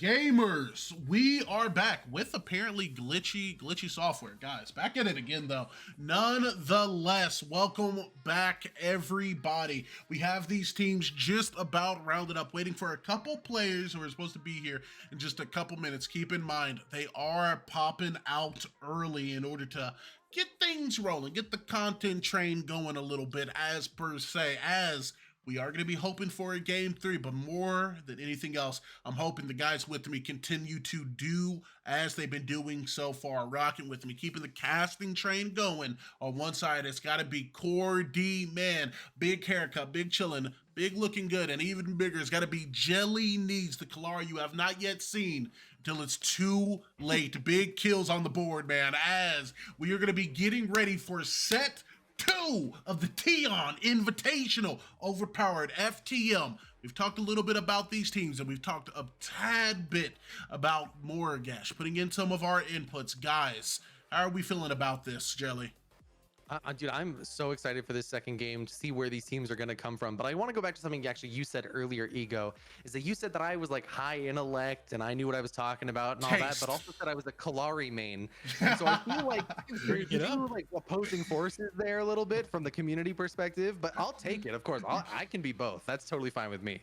Gamers, we are back with apparently glitchy software. Guys, back at it again though. Nonetheless, welcome back everybody. We have these teams just about rounded up, waiting for a couple players who are supposed to be here in just a couple minutes. Keep in mind, they are popping out early in order to get things rolling, get the content train going a little bit as per se, as we are going to be hoping for a game 3, but more than anything else, I'm hoping the guys with me continue to do as they've been doing so far, rocking with me, keeping the casting train going. On one side, it's got to be Core D, man, big haircut, big chillin', big looking good, and even bigger, it's got to be JellyKnees, the Kalara you have not yet seen until it's too late. Big kills on the board, man, as we are going to be getting ready for set 2 of the T-On Invitational Overpowered FTM. We've talked a little bit about these teams, and we've talked a tad bit about Morgash, putting in some of our inputs. Guys, how are we feeling about this, Jelly? Dude, I'm so excited for this second game to see where these teams are going to come from. But I want to go back to something actually you said earlier, Ego, is that you said that I was like high intellect and I knew what I was talking about and all that, but also said I was a Kalari main. And so I feel like you're like opposing forces there a little bit from the community perspective, but I'll take it. Of course, I can be both. That's totally fine with me.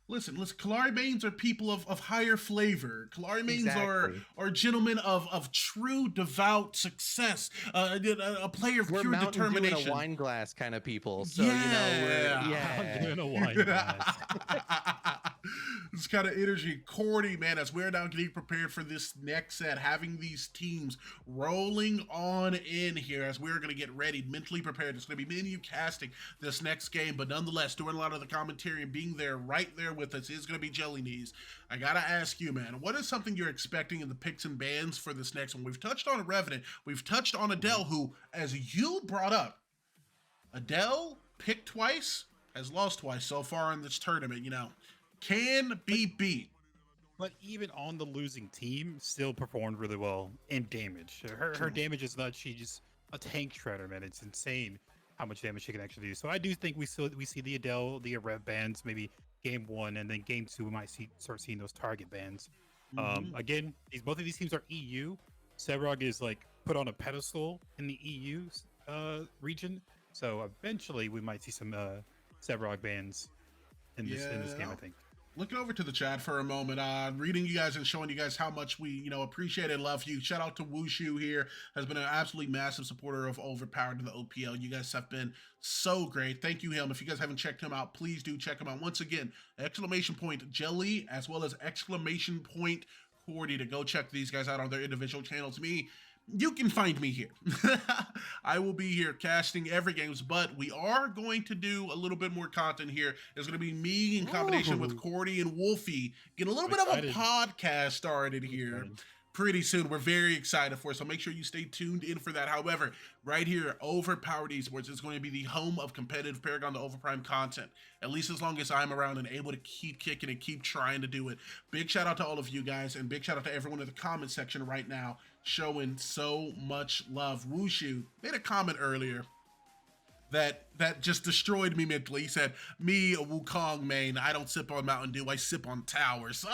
Listen, Kalari mains are people of higher flavor. Kalari mains are gentlemen of true, devout success. A player of we're pure Mountain determination. Dew in a wine glass kind of people. So, yeah. In a wine glass. This kind of energy. Cordy, man, as we're now getting prepared for this next set, having these teams rolling on in here as we're going to get ready, mentally prepared. It's going to be me and you casting this next game, but nonetheless, doing a lot of the commentary and being there, right there with us is going to be JellyKnees. I got to ask you, man, what is something you're expecting in the picks and bans for this next one? We've touched on Revenant. We've touched on Adele, who, as you brought up, Adele picked twice, has lost twice so far in this tournament, can be beat. But even on the losing team, still performed really well in damage. Her damage is nuts. She's a tank shredder, man. It's insane how much damage she can actually do. So I do think we see the Adele, the Rev bans, maybe game 1, and then game 2 we might start seeing those target bans. Again, both of these teams are EU. Sevrog is like put on a pedestal in the EU region. So eventually we might see some Sevrog bans in this game, I think. Looking over to the chat for a moment, reading you guys and showing you guys how much we, appreciate and love you. Shout out to Wushu here, has been an absolutely massive supporter of Overpowered in the OPL. You guys have been so great. Thank you, him. If you guys haven't checked him out, please do check him out. Once again, exclamation point Jelly, as well as exclamation point Cordy, to go check these guys out on their individual channels. You can find me here. I will be here casting every games, but we are going to do a little bit more content here. It's going to be me in combination with Cordy and Wolfie. Get a little bit of a podcast started here pretty soon. We're very excited for it, so make sure you stay tuned in for that. However, right here, Overpowered Esports is going to be the home of competitive Paragon to Overprime content, at least as long as I'm around and able to keep kicking and keep trying to do it. Big shout out to all of you guys, and big shout out to everyone in the comment section right now showing so much love. Wushu made a comment earlier that just destroyed me mentally. He said, me, a Wukong main, I don't sip on Mountain Dew, I sip on towers.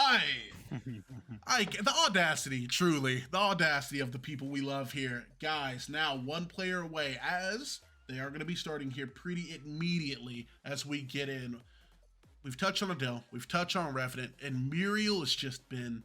The audacity, truly, the audacity of the people we love here. Guys, now one player away, as they are going to be starting here pretty immediately as we get in. We've touched on Adele, we've touched on Revenant, and Muriel has just been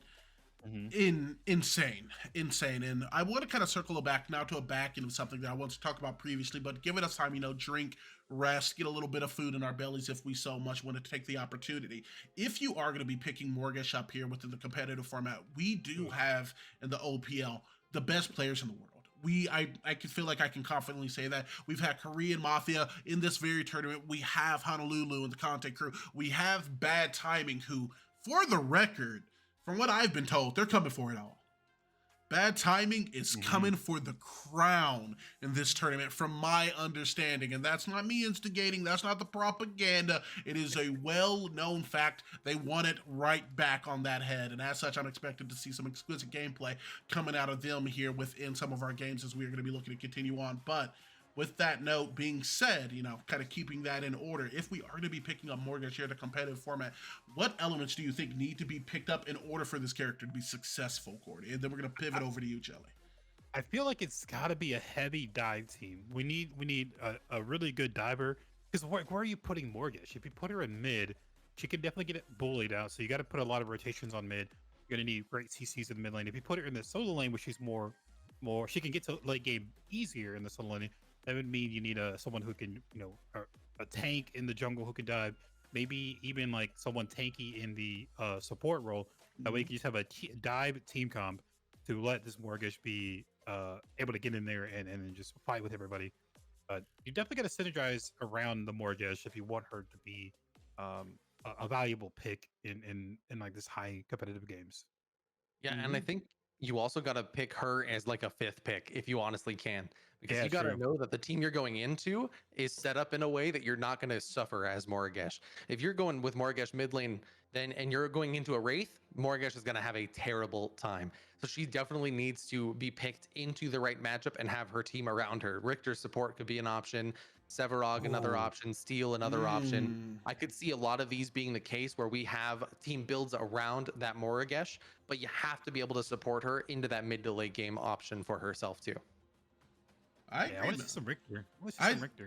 insane. And I want to kind of circle back now to a back end of something that I wanted to talk about previously, but giving us time, drink, rest, get a little bit of food in our bellies if we so much want to take the opportunity. If you are going to be picking Morgash up here within the competitive format, we do have in the OPL the best players in the world. I can feel like I can confidently say that. We've had Korean Mafia in this very tournament. We have Honolulu and the content crew. We have Bad Timing, who, for the record, from what I've been told, they're coming for it all. Bad Timing is coming for the crown in this tournament, from my understanding. And that's not me instigating. That's not the propaganda. It is a well-known fact. They want it right back on that head. And as such, I'm expected to see some exquisite gameplay coming out of them here within some of our games as we are going to be looking to continue on. But with that note being said, kind of keeping that in order, if we are going to be picking up Mortgage here in a competitive format, what elements do you think need to be picked up in order for this character to be successful, Cordy? And then we're going to pivot over to you, Jelly. I feel like it's got to be a heavy dive team. We need a really good diver, because where are you putting Mortgage? If you put her in mid, she can definitely get bullied out. So you got to put a lot of rotations on mid. You're gonna need great CCs in the mid lane. If you put her in the solo lane, where she's more, she can get to late game easier in the solo lane. That would mean you need someone who can, a tank in the jungle who can dive. Maybe even like someone tanky in the support role. That way you can just have a dive team comp to let this Mortgage be able to get in there and just fight with everybody. But you definitely got to synergize around the Mortgage if you want her to be a valuable pick in like this high competitive games. Yeah, and I think you also got to pick her as like a 5th pick if you honestly can, because Yeah, you got to true. know that the team you're going into is set up in a way that you're not going to suffer as Mortgage. If you're going with Mortgage mid lane, and you're going into a Wraith, Mortgage is going to have a terrible time. So she definitely needs to be picked into the right matchup and have her team around her. Richter's support could be an option, Severog another option, Steel another option. I could see a lot of these being the case where we have team builds around that Mortgage, but you have to be able to support her into that mid to late game option for herself too. I want to see some Richter.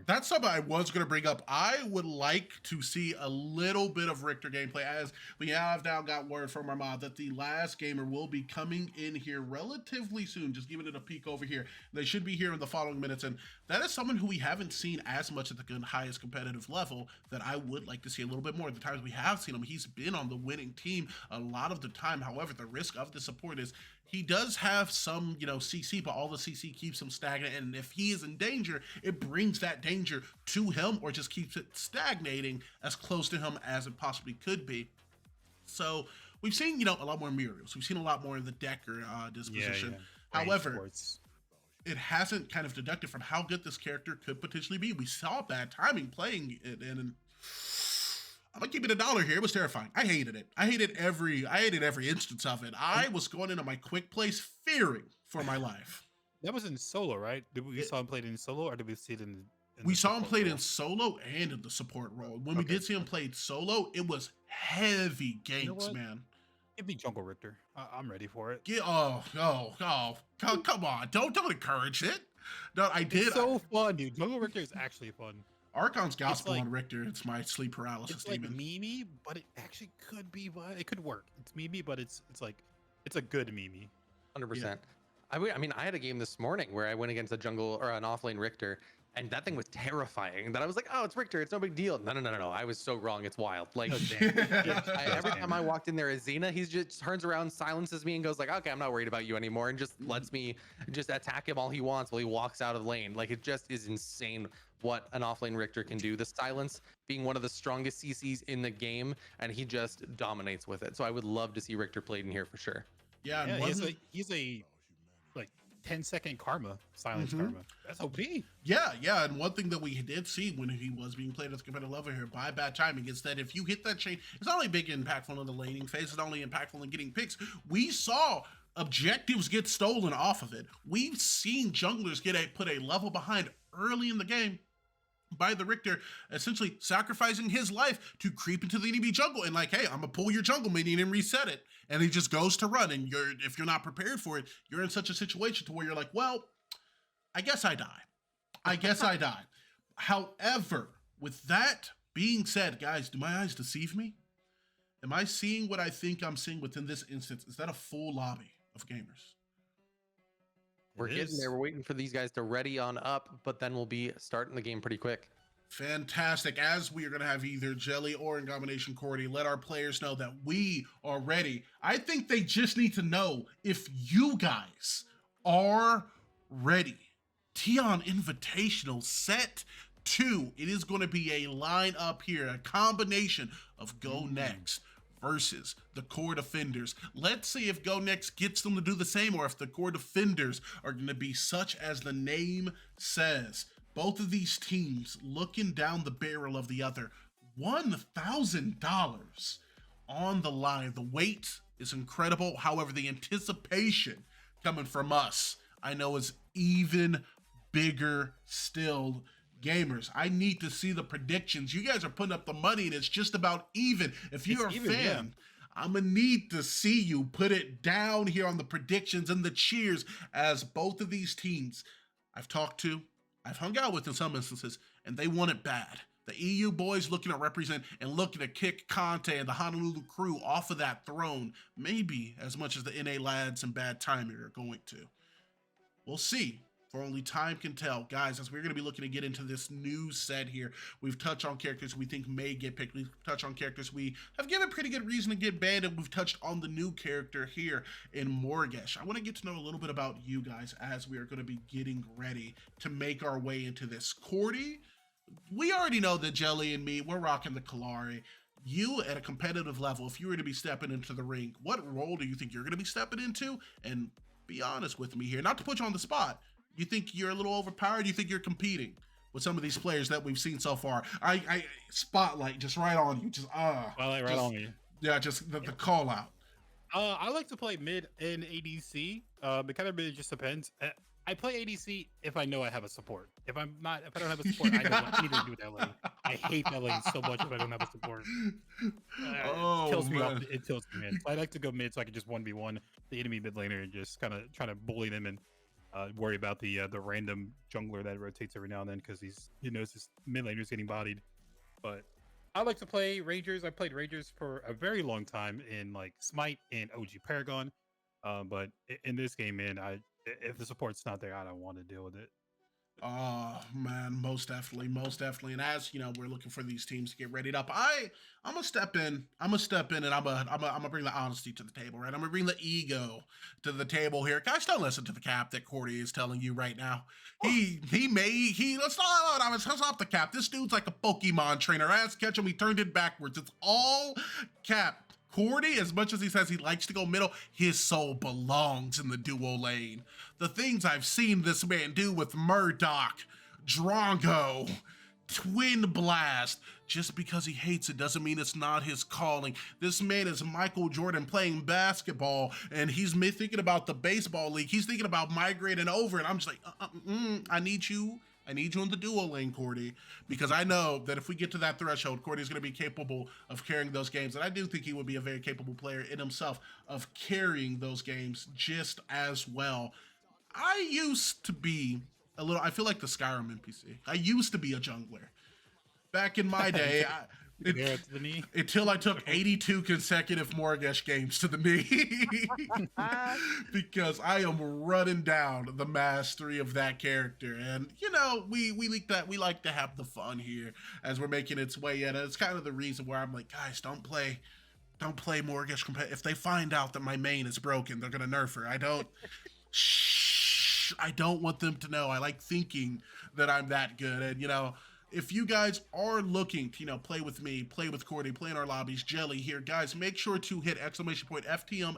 That's something I was going to bring up. I would like to see a little bit of Richter gameplay, as we have now got word from our mod that the last gamer will be coming in here relatively soon. Just giving it a peek over here. They should be here in the following minutes, and that is someone who we haven't seen as much at the highest competitive level that I would like to see a little bit more. The times we have seen him, he's been on the winning team a lot of the time. However, the risk of the support is he does have some, CC, but all the CC keeps him stagnant. And if he is in danger, it brings that danger to him or just keeps it stagnating as close to him as it possibly could be. So we've seen, a lot more Muriels. We've seen a lot more in the Decker disposition. Yeah. However, it hasn't kind of deducted from how good this character could potentially be. We saw bad timing playing it, and I'm gonna keep it $1 here. It was terrifying. I hated it. I hated every instance of it. I was going into my quick place fearing for my life. That was in solo, right? Did we saw him played in solo, or did we see it in we saw him played in solo and in the support role. When we did see him played solo, it was heavy games, man. Give me Jungle Richter. I'm ready for it. Come on. Don't encourage it. No, I did. It's so fun, dude. Jungle Richter is actually fun. Archon's Gospel on Richter. It's my sleep paralysis it's demon. Like Mimi, but it actually could be. It could work. It's Mimi, but it's a good Mimi. 100%. I mean, I had a game this morning where I went against a jungle or an offlane Richter, and that thing was terrifying. That I was like, oh, it's Richter. It's no big deal. No. I was so wrong. It's wild. Like, every time I walked in there as Xena, he just turns around, silences me, and goes like, okay, I'm not worried about you anymore, and just lets me just attack him all he wants while he walks out of the lane. Like, it just is insane what an offlane Richter can do. The silence being one of the strongest CCs in the game, and he just dominates with it. So I would love to see Richter played in here for sure. Yeah, he's a like 10-second karma, silence karma. That's OP. Yeah, and one thing that we did see when he was being played at the competitive level here by bad timing is that if you hit that chain, it's not only big impactful in the laning phase, it's not only impactful in getting picks. We saw objectives get stolen off of it. We've seen junglers put a level behind early in the game by the Richter, essentially sacrificing his life to creep into the enemy jungle and like, hey, I'm gonna pull your jungle minion and reset it. And he just goes to run, and if you're not prepared for it, you're in such a situation to where you're like, well, I guess I die. However, with that being said, guys, do my eyes deceive me? Am I seeing what I think I'm seeing within this instance? Is that a full lobby of gamers? We're getting there. We're waiting for these guys to ready on up, but then we'll be starting the game pretty quick. Fantastic. As we are going to have either Jelly or in combination Cordy, let our players know that we are ready. I think they just need to know if you guys are ready. T-On Invitational set 2. It is going to be a lineup here, a combination of Go Next versus the core defenders. Let's see if Go Next gets them to do the same, or if the core defenders are going to be such as the name says. Both of these teams looking down the barrel of the other. $1,000 on the line. The weight is incredible. However, the anticipation coming from us, I know, is even bigger still. Gamers, I need to see the predictions. You guys are putting up the money and it's just about even. If you're a fan, I'm gonna need to see you put it down here on the predictions and the cheers, as both of these teams I've talked to, I've hung out with in some instances, and they want it bad. The EU boys looking to represent and looking to kick Conte and the Honolulu crew off of that throne, maybe as much as the NA lads and Bad Timing are going to. We'll see. For only time can tell. Guys, as we're going to be looking to get into this new set here, we've touched on characters we think may get picked. We've touched on characters we have given pretty good reason to get banned, and we've touched on the new character here in Morgesh. I want to get to know a little bit about you guys as we are going to be getting ready to make our way into this. Cordy, we already know that Jelly and me, we're rocking the Kalari. You, at a competitive level, if you were to be stepping into the ring, what role do you think you're going to be stepping into? And be honest with me here, not to put you on the spot. You think you're a little overpowered? You think you're competing with some of these players that we've seen so far? I spotlight just right on you. Spotlight right on me. Yeah, just the call out. I like to play mid and ADC. It kind of really just depends. I play ADC if I know I have a support. If I don't have a support, I don't want anything to do with that lane. I hate that lane so much if I don't have a support. It kills me off. It kills me, man. So I like to go mid so I can just 1v1 the enemy mid laner and just kind of try to bully them and worry about the random jungler that rotates every now and then because his mid laner is getting bodied. But I like to play Rangers. I played Rangers for a very long time in like Smite and OG Paragon. But in this game, man, if the support's not there, I don't want to deal with it. Oh man, most definitely. And as you know, we're looking for these teams to get readied up. I'm gonna step in, and I'm gonna bring the honesty to the table, right? I'm gonna bring the ego to the table here. Guys, don't listen to the cap that Cordy is telling you right now. Let's stop the cap. This dude's like a Pokemon trainer. Ass catch him, he turned it backwards. It's all cap. Cordy, as much as he says he likes to go middle, his soul belongs in the duo lane. The things I've seen this man do with Murdoch, Drongo, Twin Blast, just because he hates it doesn't mean it's not his calling. This man is Michael Jordan playing basketball, and he's thinking about the baseball league. He's thinking about migrating over, and I'm just like, I need you in the duo lane, Cordy, because I know that if we get to that threshold, Cordy is going to be capable of carrying those games. And I do think he would be a very capable player in himself of carrying those games just as well. I used to be I feel like the Skyrim NPC. I used to be a jungler. Back in my day, until I took 82 consecutive Morgesh games to the knee. Because I am running down the mastery of that character. And, you know, we like to have the fun here as we're making its way in. And it's kind of the reason where I'm like, guys, don't play Morgesh competitive. If they find out that my main is broken, they're going to nerf her. I don't want them to know. I like thinking that I'm that good. And, you know, if you guys are looking to, you know, play with me, play with Cordy, play in our lobbies, Jelly here, guys, make sure to hit !FTM,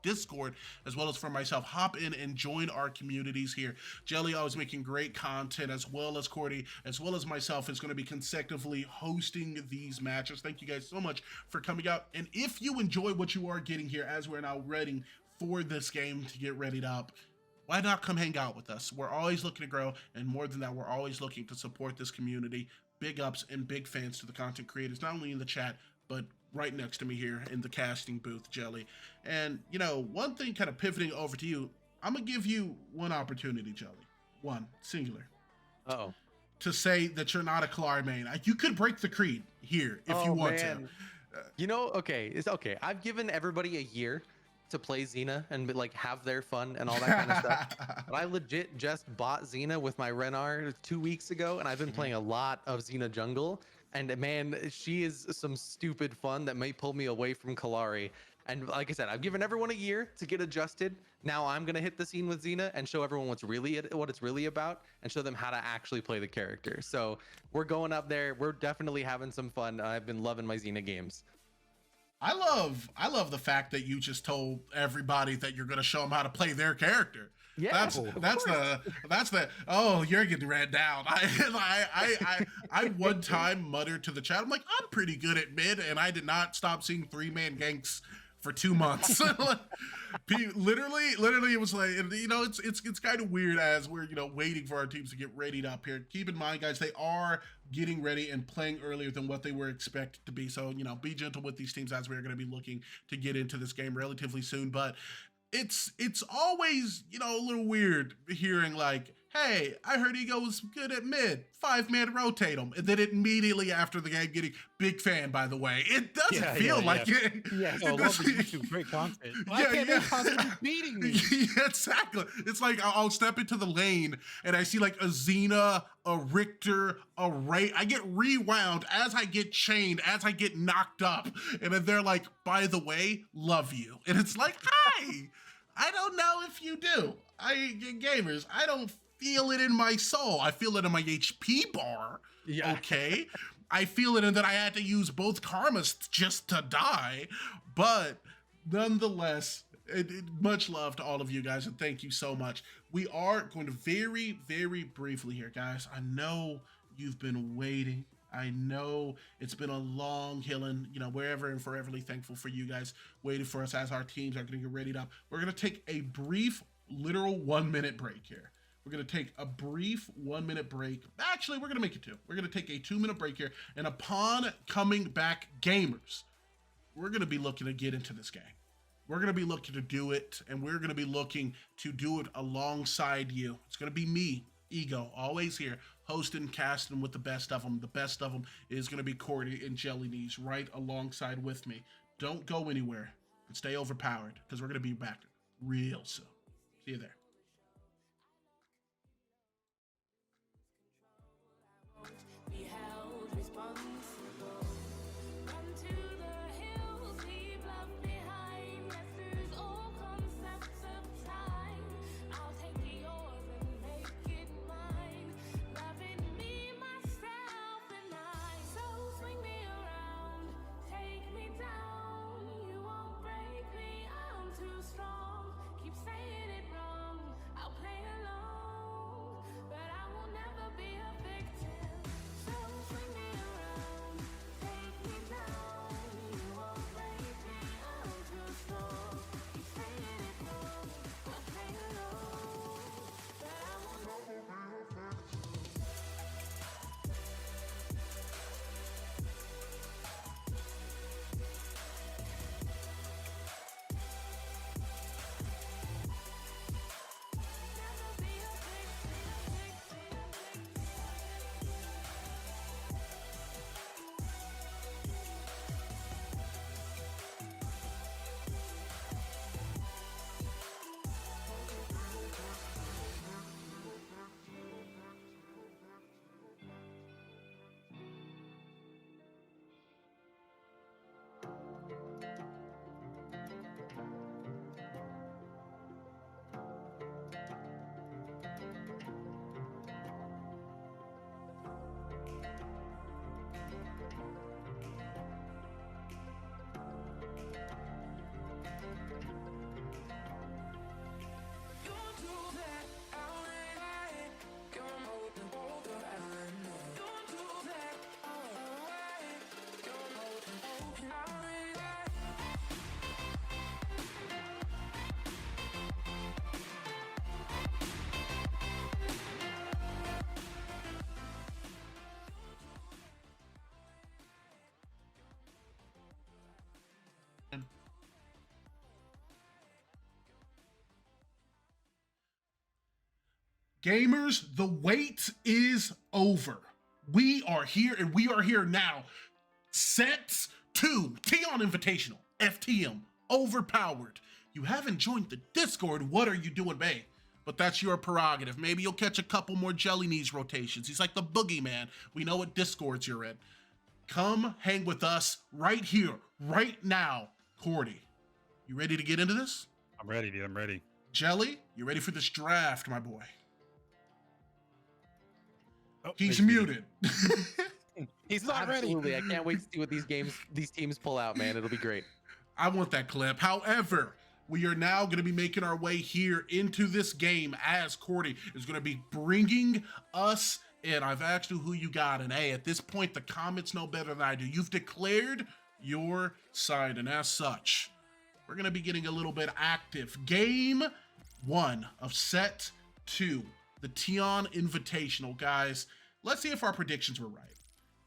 !Discord, as well as for myself. Hop in and join our communities here. Jelly always making great content, as well as Cordy, as well as myself, is going to be consecutively hosting these matches. Thank you guys so much for coming out. And if you enjoy what you are getting here, as we're now ready for this game to get readied up, why not come hang out with us? We're always looking to grow, and more than that, we're always looking to support this community. Big ups and big fans to the content creators, not only in the chat, but right next to me here in the casting booth, Jelly. And, you know, one thing kind of pivoting over to you, I'm going to give you one opportunity, Jelly. One, singular. Uh-oh. To say that you're not a Kalari main. You could break the creed here if you want to. You know, okay, it's okay. I've given everybody a year to play Xena and like have their fun and all that kind of stuff. But I legit just bought Xena with my Renar 2 weeks ago, and I've been playing a lot of Xena jungle. And man, she is some stupid fun that may pull me away from Kalari. And like I said, I've given everyone a year to get adjusted. Now I'm gonna hit the scene with Xena and show everyone what it's really about, and show them how to actually play the character. So we're going up there. We're definitely having some fun. I've been loving my Xena games. I love the fact that you just told everybody that you're going to show them how to play their character. Yeah, that's the oh, you're getting ran down. I one time muttered to the chat, I'm like, I'm pretty good at mid, and I did not stop seeing 3-man ganks for 2 months. literally, it was like, you know, it's kind of weird as we're, you know, waiting for our teams to get readied up here. Keep in mind, guys, they are getting ready and playing earlier than what they were expected to be. So, you know, be gentle with these teams as we're going to be looking to get into this game relatively soon. But it's always, you know, a little weird hearing like, hey, I heard Ego was good at mid, 5-man rotate him, and then immediately after the game getting big fan, by the way. It doesn't feel like it. Yeah, I love the YouTube, great content. Why can't they constantly beating me? Yeah, exactly. It's like I'll step into the lane and I see like a Xena, a Richter, a Ray. I get rewound as I get chained, as I get knocked up. And then they're like, by the way, love you. And it's like, hi, I don't know if you do. Gamers, I don't feel it in my soul. I feel it in my HP bar. Yeah. Okay. I feel it in that I had to use both karmas just to die. But nonetheless, much love to all of you guys, and thank you so much. We are going to very, very briefly here, guys. I know you've been waiting. I know it's been a long healing, you know, wherever, and foreverly thankful for you guys waiting for us as our teams are getting readied up. We're going to take a brief, literal 1-minute break here. We're going to take a brief 1-minute break. Actually, we're going to make it 2. We're going to take a 2-minute break here. And upon coming back, gamers, we're going to be looking to get into this game. We're going to be looking to do it, and we're going to be looking to do it alongside you. It's going to be me, Ego, always here, hosting, casting with the best of them. The best of them is going to be Cordy and JellyKnees right alongside with me. Don't go anywhere and stay overpowered, because we're going to be back real soon. See you there. Gamers, the wait is over. We are here, and we are here now. Set 2, T-On Invitational, FTM, Overpowered. You haven't joined the Discord, what are you doing, babe? But that's your prerogative. Maybe you'll catch a couple more JellyKnees rotations. He's like the boogeyman. We know what Discords you're in. Come hang with us right here, right now. Cordy, you ready to get into this? I'm ready, dude. I'm ready. Jelly, you ready for this draft, my boy? Oh, he's muted. He's not Absolutely. ready. I can't wait to see what these teams pull out, man. It'll be great. I want that clip. However, we are now going to be making our way here into this game as Cordy is going to be bringing us in. I've asked you who you got, and hey, at this point, the comments know better than I do. You've declared your side, and as such, we're going to be getting a little bit active. Game 1 of set 2, the T-On Invitational. Guys, let's see if our predictions were right.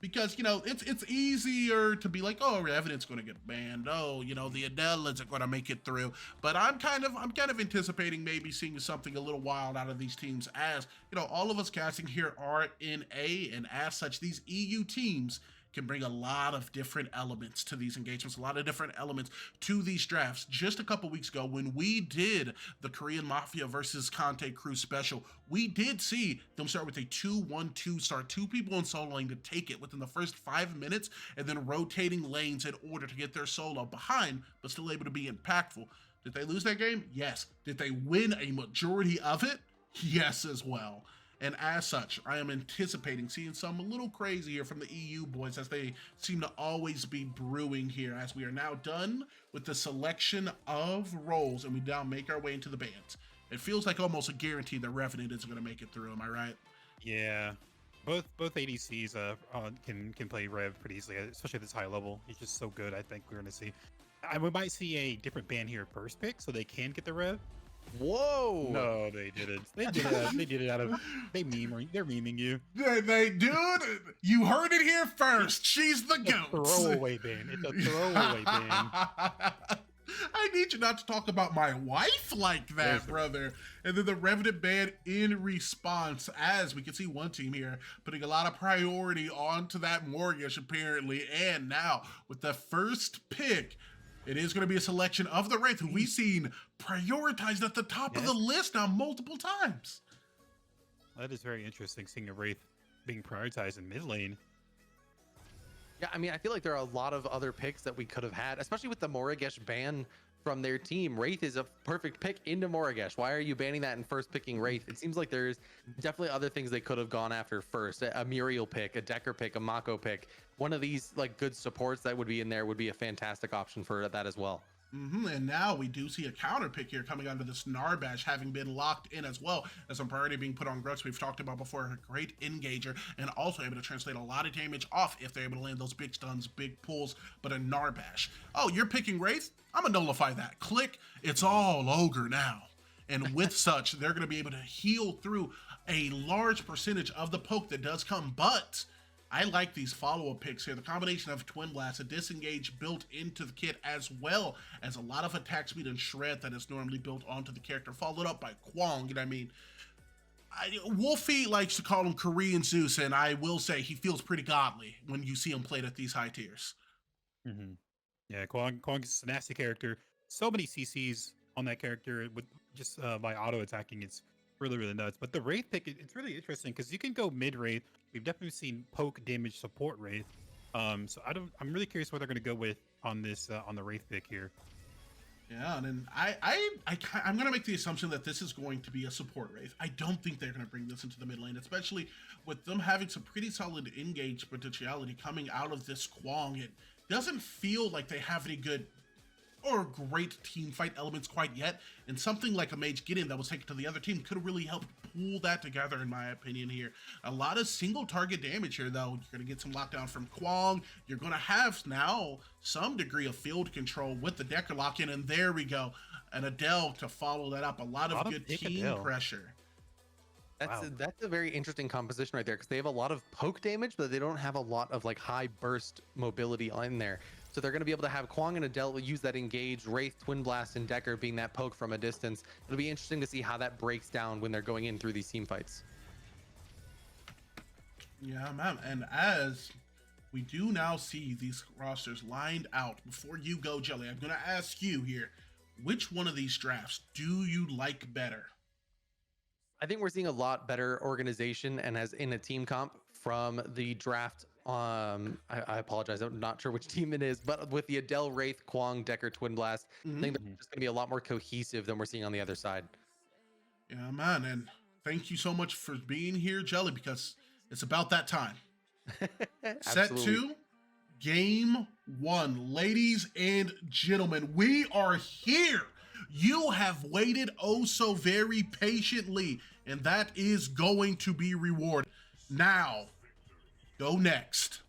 Because, you know, it's easier to be like, oh, Revenant's going to get banned. Oh, you know, the Adele isn't going to make it through. But I'm kind of anticipating maybe seeing something a little wild out of these teams, as, you know, all of us casting here are in A, and as such, these EU teams can bring a lot of different elements to these engagements, a lot of different elements to these drafts. Just a couple weeks ago, when we did the Korean Mafia versus Conte Crew special, we did see them start with a 2-1-2, start 2 people in solo lane to take it within the first 5 minutes, and then rotating lanes in order to get their solo behind, but still able to be impactful. Did they lose that game? Yes. Did they win a majority of it? Yes, as well. And as such, I am anticipating seeing some a little crazy here from the EU boys, as they seem to always be brewing here, as we are now done with the selection of roles and we now make our way into the bans. It feels like almost a guarantee that Revenant isn't going to make it through. Am I right? Yeah. Both ADCs can play Rev pretty easily, especially at this high level. He's just so good. I think we're going to see. We might see a different ban here first pick, so they can get the Rev. Whoa! No, they didn't. They did it out of. They're memeing you. They dude, you heard it here first. She's the goat. Throwaway ban. It's a throwaway ban. I need you not to talk about my wife like that, brother. And then the Revenant ban in response, as we can see one team here putting a lot of priority onto that mortgage, apparently. And now with the first pick, it is going to be a selection of the Wraith, who we've seen prioritized at the top of the list now multiple times. That is very interesting, seeing a Wraith being prioritized in mid lane. Yeah, I mean, I feel like there are a lot of other picks that we could have had, especially with the Moragesh ban from their team. Wraith is a perfect pick into Moragesh. Why are you banning that and first picking Wraith? It seems like there's definitely other things they could have gone after first. A Muriel pick, a Decker pick, a Mako pick. One of these like good supports that would be in there would be a fantastic option for that as well. And now we do see a counter pick here coming onto this Narbash, having been locked in as well as some priority being put on Grux. We've talked about before, a great engager, and also able to translate a lot of damage off if they're able to land those big stuns, big pulls. But a Narbash, oh, you're picking Wraith? I'm gonna nullify that. Click, it's all ogre now. And with such, they're gonna be able to heal through a large percentage of the poke that does come, but I like these follow-up picks here. The combination of Twin Blast, a disengage built into the kit, as well as a lot of attack speed and shred that is normally built onto the character, followed up by Kwong. You know what I mean? Wolfie likes to call him Korean Zeus, and I will say he feels pretty godly when you see him played at these high tiers. Yeah, Kwong is a nasty character. So many CCs on that character with just by auto attacking. It's really nuts. But the Wraith pick, it's really interesting because you can go mid Wraith. We've definitely seen poke damage support Wraith. So I'm really curious what they're going to go with on this on the Wraith pick here. Yeah, and then I'm going to make the assumption that this is going to be a support Wraith. I don't think they're going to bring this into the mid lane, especially with them having some pretty solid engage potentiality coming out of this Kwong. It doesn't feel like they have any good or great team fight elements quite yet, and something like a Mage Gideon that was taken to the other team could have really helped pull that together, in my opinion here. A lot of single target damage here, though. You're going to get some lockdown from Kwong. You're going to have now some degree of field control with the Decker lock-in, and there we go. An Adele to follow that up. A lot of good team Adele pressure. That's a very interesting composition right there, because they have a lot of poke damage, but they don't have a lot of like high burst mobility in there. So they're going to be able to have Kwong and Adele use that engage, Wraith, Twin Blast, and Decker being that poke from a distance. It'll be interesting to see how that breaks down when they're going in through these team fights. Yeah, man. And as we do now see these rosters lined out, before you go, Jelly, I'm going to ask you here, which one of these drafts do you like better? I think we're seeing a lot better organization and as in a team comp from the draft. I apologize, I'm not sure which team it is, but with the Adele, Wraith, Kwong, Decker, Twin Blast, I think they're just going to be a lot more cohesive than we're seeing on the other side. Yeah, man, and thank you so much for being here, Jelly, because it's about that time. Set 2, game 1. Ladies and gentlemen, we are here. You have waited oh so very patiently, and that is going to be rewarded. Now, go next.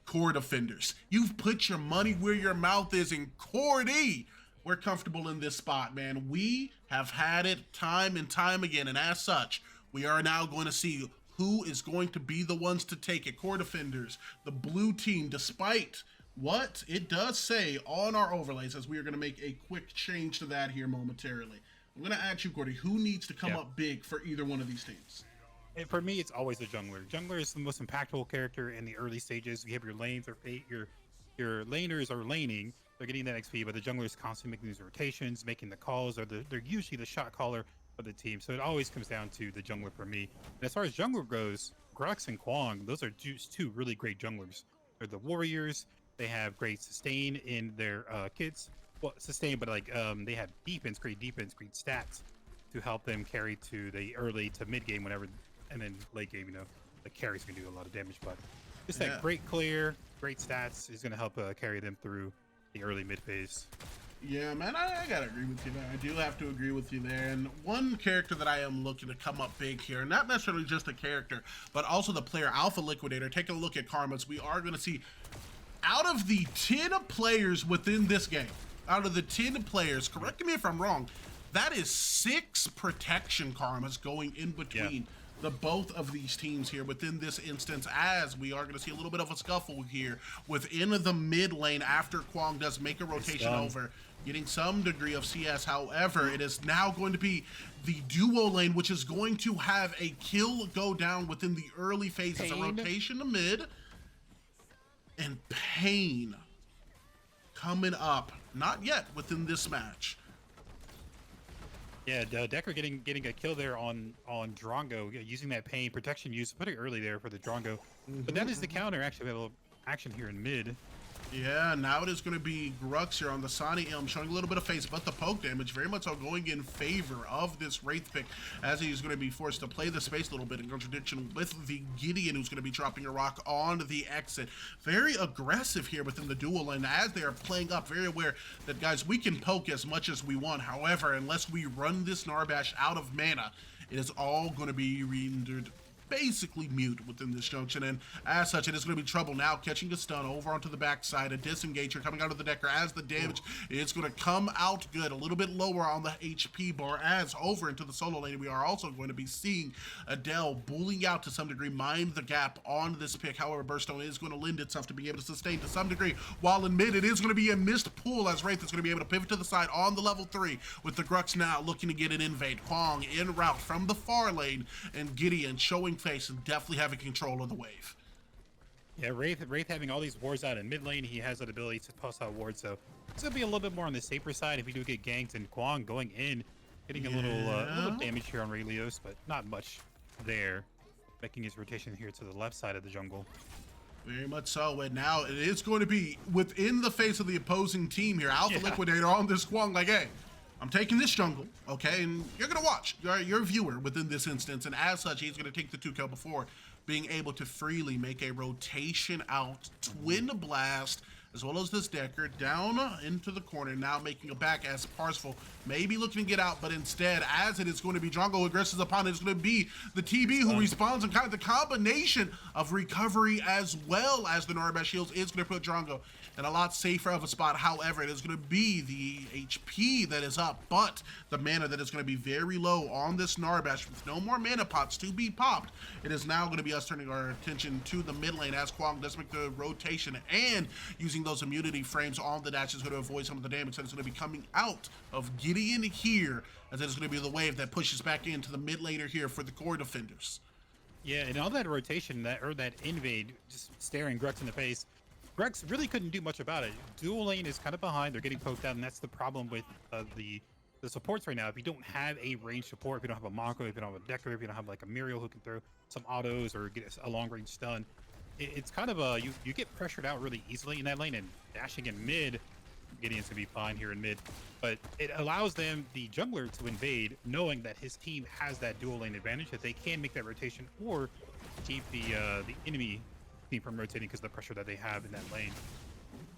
Core Defenders. You've put your money where your mouth is, and Core D, we're comfortable in this spot, man. We have had it time and time again, and as such, we are now going to see who is going to be the ones to take it. Core defenders, the blue team, despite what it does say on our overlays, as we are going to make a quick change to that here momentarily. I'm going to ask you, Gordy, who needs to come up big for either one of these teams? And for me, it's always the jungler. Jungler is the most impactful character in the early stages. You have your lanes or your laners are laning. They're getting that XP, but the jungler is constantly making these rotations, making the calls, or they're usually the shot caller of the team. So it always comes down to the jungler for me. And as far as jungler goes, Grux and Kwang, those are just two really great junglers. They're the warriors. They have great sustain in their kits. Well, sustain, but like they have defense, great stats to help them carry to the early to mid game whenever, and then late game, you know, the carries can do a lot of damage. But just that great clear, great stats is going to help carry them through the early mid phase. Yeah, man, I gotta agree with you there. I do have to agree with you there. And one character that I am looking to come up big here, not necessarily just a character, but also the player Alpha Liquidator. Take a look at Karmas. We are going to see, out of the 10 players within this game, out of the 10 players, correct me if I'm wrong, that is 6 protection Karmas going in between the both of these teams here within this instance, as we are going to see a little bit of a scuffle here within the mid lane after Kwang does make a rotation over, getting some degree of CS. However, it is now going to be the duo lane, which is going to have a kill go down within the early phases of rotation to mid. And Pain coming up, not yet within this match. Yeah, Decker getting a kill there on Drongo, using that Pain protection use pretty early there for the Drongo. But that is the counter. Actually, we have a little action here in mid. Yeah, now it is going to be Grux here on the Sonny Elm, showing a little bit of face, but the poke damage very much so going in favor of this Wraith pick, as he's going to be forced to play the space a little bit in contradiction with the Gideon, who's going to be dropping a rock on the exit. Very aggressive here within the dual lane, as they are playing up, very aware that, guys, we can poke as much as we want. However, unless we run this Narbash out of mana, it is all going to be rendered basically mute within this junction, and as such, it is going to be trouble now, catching a stun over onto the backside, a disengager coming out of the Decker, as the damage is going to come out good, a little bit lower on the HP bar, as over into the solo lane, we are also going to be seeing Adele bullying out to some degree, mind the gap on this pick. However, Burstone is going to lend itself to being able to sustain to some degree, while in mid, it is going to be a missed pull, as Wraith is going to be able to pivot to the side on the level 3, with the Grux now looking to get an invade. Kwang in route from the far lane, and Gideon showing face and definitely having control of the wave. Yeah, Wraith having all these wards out in mid lane, he has that ability to toss out wards, so it's gonna be a little bit more on the safer side if we do get ganked, and Kwang going in, getting a little damage here on Rayleos, but not much there, making his rotation here to the left side of the jungle. Very much so, and now it is going to be within the face of the opposing team here. Alpha Liquidator on this Kwang, like, hey, I'm taking this jungle, okay, and you're gonna watch. You're a viewer within this instance, and as such, he's gonna take the 2 kill before being able to freely make a rotation out, twin blast, as well as this Decker down into the corner, now making a back as Parsifal may be looking to get out, but instead, as it is going to be Drongo who aggresses upon it, it's going to be the TB who responds, and kind of the combination of recovery as well as the Narbash shields is going to put Drongo in a lot safer of a spot. However, it is going to be the HP that is up, but the mana that is going to be very low on this Narbash with no more mana pots to be popped. It is now going to be us turning our attention to the mid lane as Kwang does make the rotation, and using those immunity frames on the dash is going to avoid some of the damage that is going to be coming out of Gideon here, as it is going to be the wave that pushes back into the mid laner here for the core defenders. Yeah, and all that rotation, that invade, just staring Grux in the face, Grux really couldn't do much about it. Dual lane is kind of behind, they're getting poked out, and that's the problem with the supports right now. If you don't have a range support, if you don't have a Mako, if you don't have a Decker, if you don't have like a Muriel who can throw some autos or get a long range stun, it's kind of you get pressured out really easily in that lane, and dashing in mid, Gideon's gonna be fine here in mid, but it allows them, the jungler, to invade, knowing that his team has that dual lane advantage, that they can make that rotation or keep the enemy team from rotating because of the pressure that they have in that lane.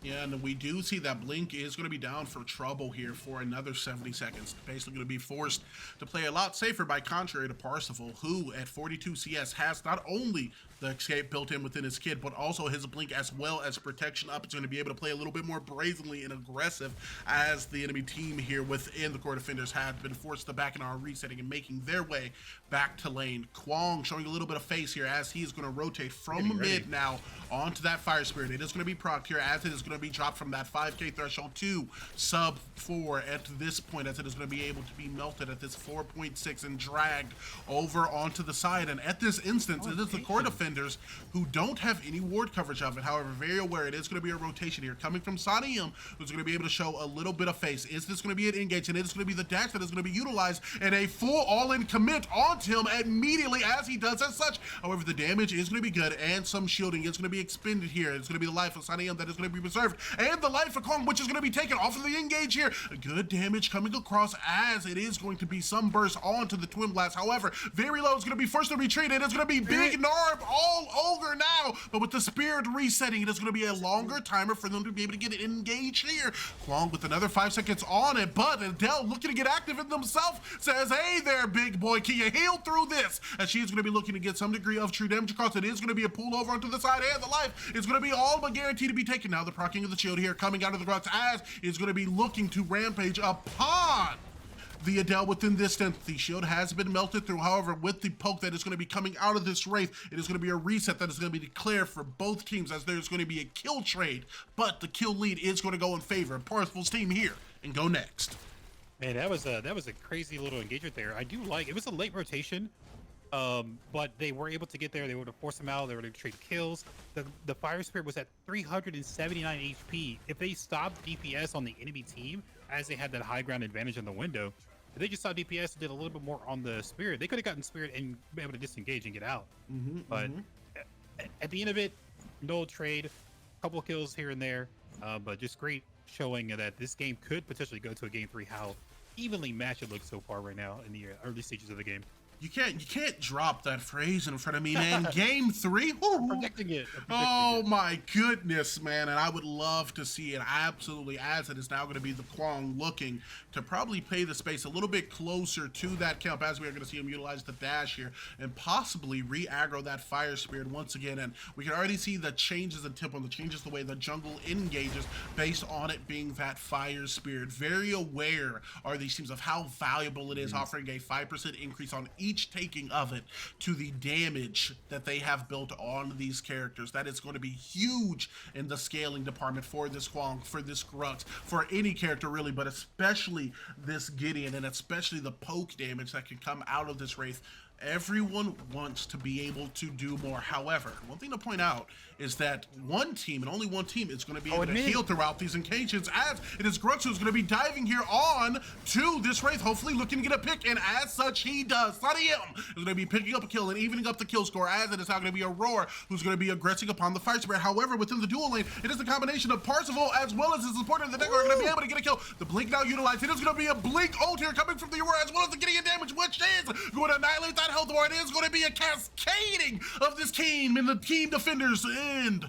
Yeah, and we do see that Blink is going to be down for trouble here for another 70 seconds. Basically going to be forced to play a lot safer, by contrary to Parsifal, who at 42 CS has not only the escape built in within his kit, but also his blink as well as protection up. It's going to be able to play a little bit more brazenly and aggressive as the enemy team here within the core defenders have been forced to back in our resetting and making their way back to lane. Kwong showing a little bit of face here as he is going to rotate from mid now onto that Fire Spirit. It is going to be procced here as it is going to be dropped from that 5k threshold to sub 4 at this point, as it is going to be able to be melted at this 4.6 and dragged over onto the side. And at this instance, it is the core defenders who don't have any ward coverage of it. However, very aware it is going to be a rotation here coming from Sanium, who's going to be able to show a little bit of face. Is this going to be an engage? And it is going to be the dash that is going to be utilized and a full all-in commit onto him immediately as he does as such. However, the damage is going to be good and some shielding is going to be expended here. It's going to be the life of Sanium that is going to be preserved and the life of Kong, which is going to be taken off of the engage here. Good damage coming across as it is going to be some burst onto the Twin Blast. However, very low is going to be forced to retreat. It is going to be Big Narb all over now, but with the Spirit resetting, it is going to be a longer timer for them to be able to get it engaged here. Kwong with another 5 seconds on it, but Adele looking to get active in themselves says, hey there, big boy, can you heal through this? As she is going to be looking to get some degree of true damage across. It is going to be a pull over onto the side, and the life is going to be all but guaranteed to be taken. Now the proccing of the shield here coming out of the Grux as is going to be looking to rampage upon the Adele within this stint. The shield has been melted through. However, with the poke that is going to be coming out of this Wraith, it is going to be a reset that is going to be declared for both teams, as there's going to be a kill trade, but the kill lead is going to go in favor of Parthful's team here and go next. Man, that was a crazy little engagement there. I do like it. Was a late rotation, but they were able to get there. They were able to force them out. They were able to trade kills. The Fire Spirit was at 379 HP. If they stopped DPS on the enemy team, as they had that high ground advantage in the window, if they just saw DPS and did a little bit more on the Spirit, they could have gotten Spirit and been able to disengage and get out. But at the end of it, no trade, couple kills here and there, but just great showing that this game could potentially go to a game 3. How evenly matched it looks so far right now in the early stages of the game. You can't drop that phrase in front of me, man. Game 3? I'm predicting it. Oh my goodness, man. And I would love to see it absolutely, as it is now going to be the Kwong looking to probably play the space a little bit closer to that camp, as we are going to see him utilize the dash here and possibly re-aggro that Fire Spirit once again. And we can already see the changes in tempo, the changes the way the jungle engages based on it being that Fire Spirit. Very aware are these teams of how valuable it is, offering a 5% increase on each taking of it to the damage that they have built on these characters. That is going to be huge in the scaling department for this Kwong, for this Grux, for any character really, but especially this Gideon, and especially the poke damage that can come out of this Wraith. Everyone wants to be able to do more. However, one thing to point out is that one team, and only one team, is going to be able to heal throughout these occasions, as it is Grux who's going to be diving here on to this Wraith, hopefully looking to get a pick, and as such he does. Sanium is going to be picking up a kill and evening up the kill score, as it is now going to be Aurora who's going to be aggressing upon the Fire Spirit. However, within the dual lane, it is the combination of Parsifal as well as his supporter in the deck are going to be able to get a kill. The blink now utilized. It is going to be a blink ult here coming from the Aurora, as well as the Gideon damage, which is going to annihilate that health bar. It is going to be a cascading of this team and the team defenders. And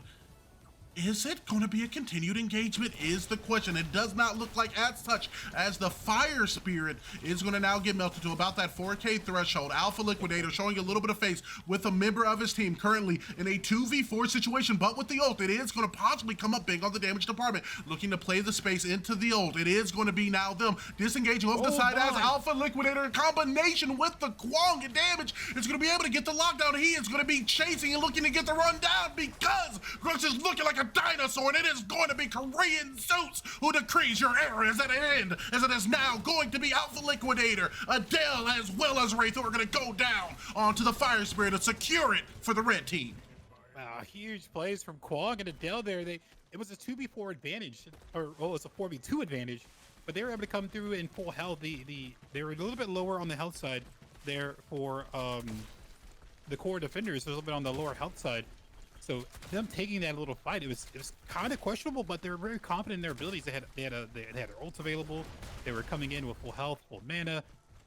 is it going to be a continued engagement is the question. It does not look like as such, as the Fire Spirit is going to now get melted to about that 4k threshold. Alpha Liquidator showing a little bit of face with a member of his team currently in a 2v4 situation, but with the ult, it is going to possibly come up big on the damage department, looking to play the space into the ult. It is going to be now them disengaging off the side as Alpha Liquidator in combination with the Kwong and damage is going to be able to get the lockdown. He is going to be chasing and looking to get the run down, because Grux is looking like a dinosaur, and it is going to be Korean Zeus who decrees your era is at an end, as it is now going to be Alpha Liquidator, Adele, as well as Wraith, who are going to go down onto the Fire Spirit to secure it for the red team. Wow, huge plays from Kwong and Adele there. It was a 2v4 advantage, or well, it's a 4v2 advantage, but they were able to come through in full health. They were a little bit lower on the health side there for the core defenders, a little bit on the lower health side. So them taking that little fight, it was kind of questionable, but they were very confident in their abilities. They had their ults available. They were coming in with full health, full mana.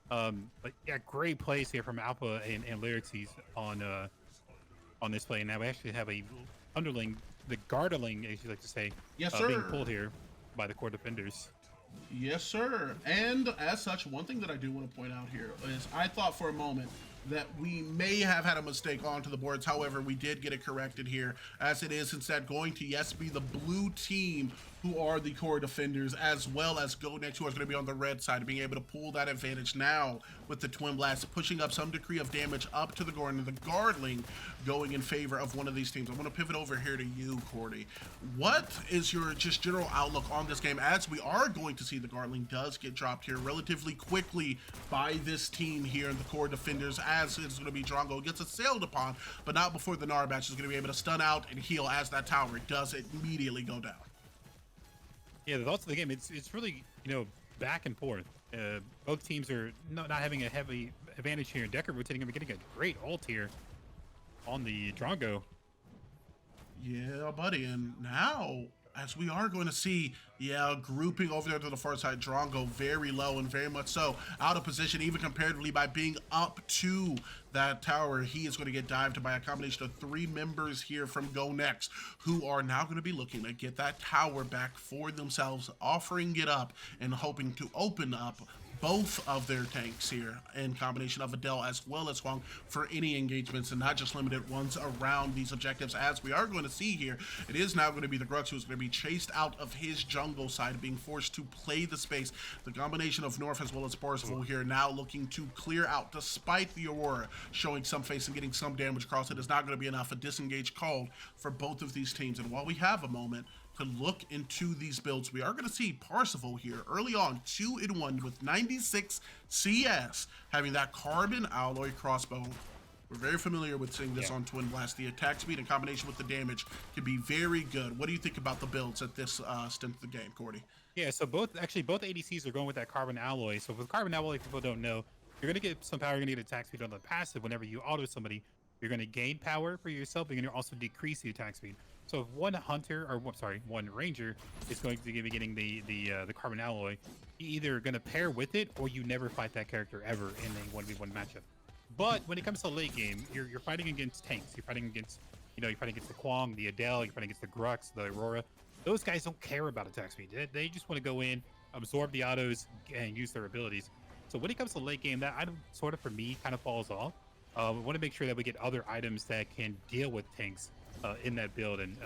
But yeah, great plays here from Alpha and Lyrixies on this play. And now we actually have a underling, the guardling, as you like to say, yes, sir, being pulled here by the core defenders. Yes, sir. And as such, one thing that I do want to point out here is I thought for a moment that we may have had a mistake onto the boards. However, we did get it corrected here, as it is instead going to, yes, be the blue team who are the core defenders, as well as Go Next, who is going to be on the red side, being able to pull that advantage now with the Twin Blast, pushing up some degree of damage up to the Gordon, and the Guardling going in favor of one of these teams. I'm going to pivot over here to you, Cordy. What is your just general outlook on this game, as we are going to see the Guardling does get dropped here relatively quickly by this team here in the core defenders, as it's going to be Drongo gets assailed upon, but not before the Narbatch is going to be able to stun out and heal as that tower does immediately go down. Yeah, the thoughts of the game, it's really, you know, back and forth. Both teams are not having a heavy advantage here. Decker rotating and getting a great ult here on the Drongo. Yeah, buddy, and now, as we are going to see, yeah, grouping over there to the far side, Drongo very low and very much so out of position, even comparatively by being up to that tower. He is going to get dived by a combination of 3 members here from Go Next, who are now going to be looking to get that tower back for themselves, offering it up and hoping to open up both of their tanks here in combination of Adele as well as Huang for any engagements, and not just limited ones around these objectives. As we are going to see here, it is now going to be the Grux who's going to be chased out of his jungle side, being forced to play the space. The combination of North as well as Parsifal here now looking to clear out, despite the Aurora showing some face and getting some damage across. It is not going to be enough. A disengage called for both of these teams, and while we have a moment to look into these builds, we are going to see Parsifal here early on 2-in-1 with 96 CS, having that carbon alloy crossbow. We're very familiar with seeing this on Twin Blast. The attack speed in combination with the damage can be very good. What do you think about the builds at this stint of the game, Cordy? Yeah, so both ADCs are going with that carbon alloy. So with carbon alloy, if people don't know, you're going to get some power, you're going to get attack speed on the passive. Whenever you auto somebody, you're going to gain power for yourself, but you're going to also decrease the attack speed. So if one hunter, or one ranger is going to be getting the carbon alloy, you're either going to pair with it, or you never fight that character ever in a 1v1 matchup. But when it comes to late game, you're fighting against tanks. You're fighting against, you're fighting against the Kwang, the Adele. You're fighting against the Grux, the Aurora. Those guys don't care about attack speed. They just want to go in, absorb the autos, and use their abilities. So when it comes to late game, that item sort of for me kind of falls off. We want to make sure that we get other items that can deal with tanks in that build, and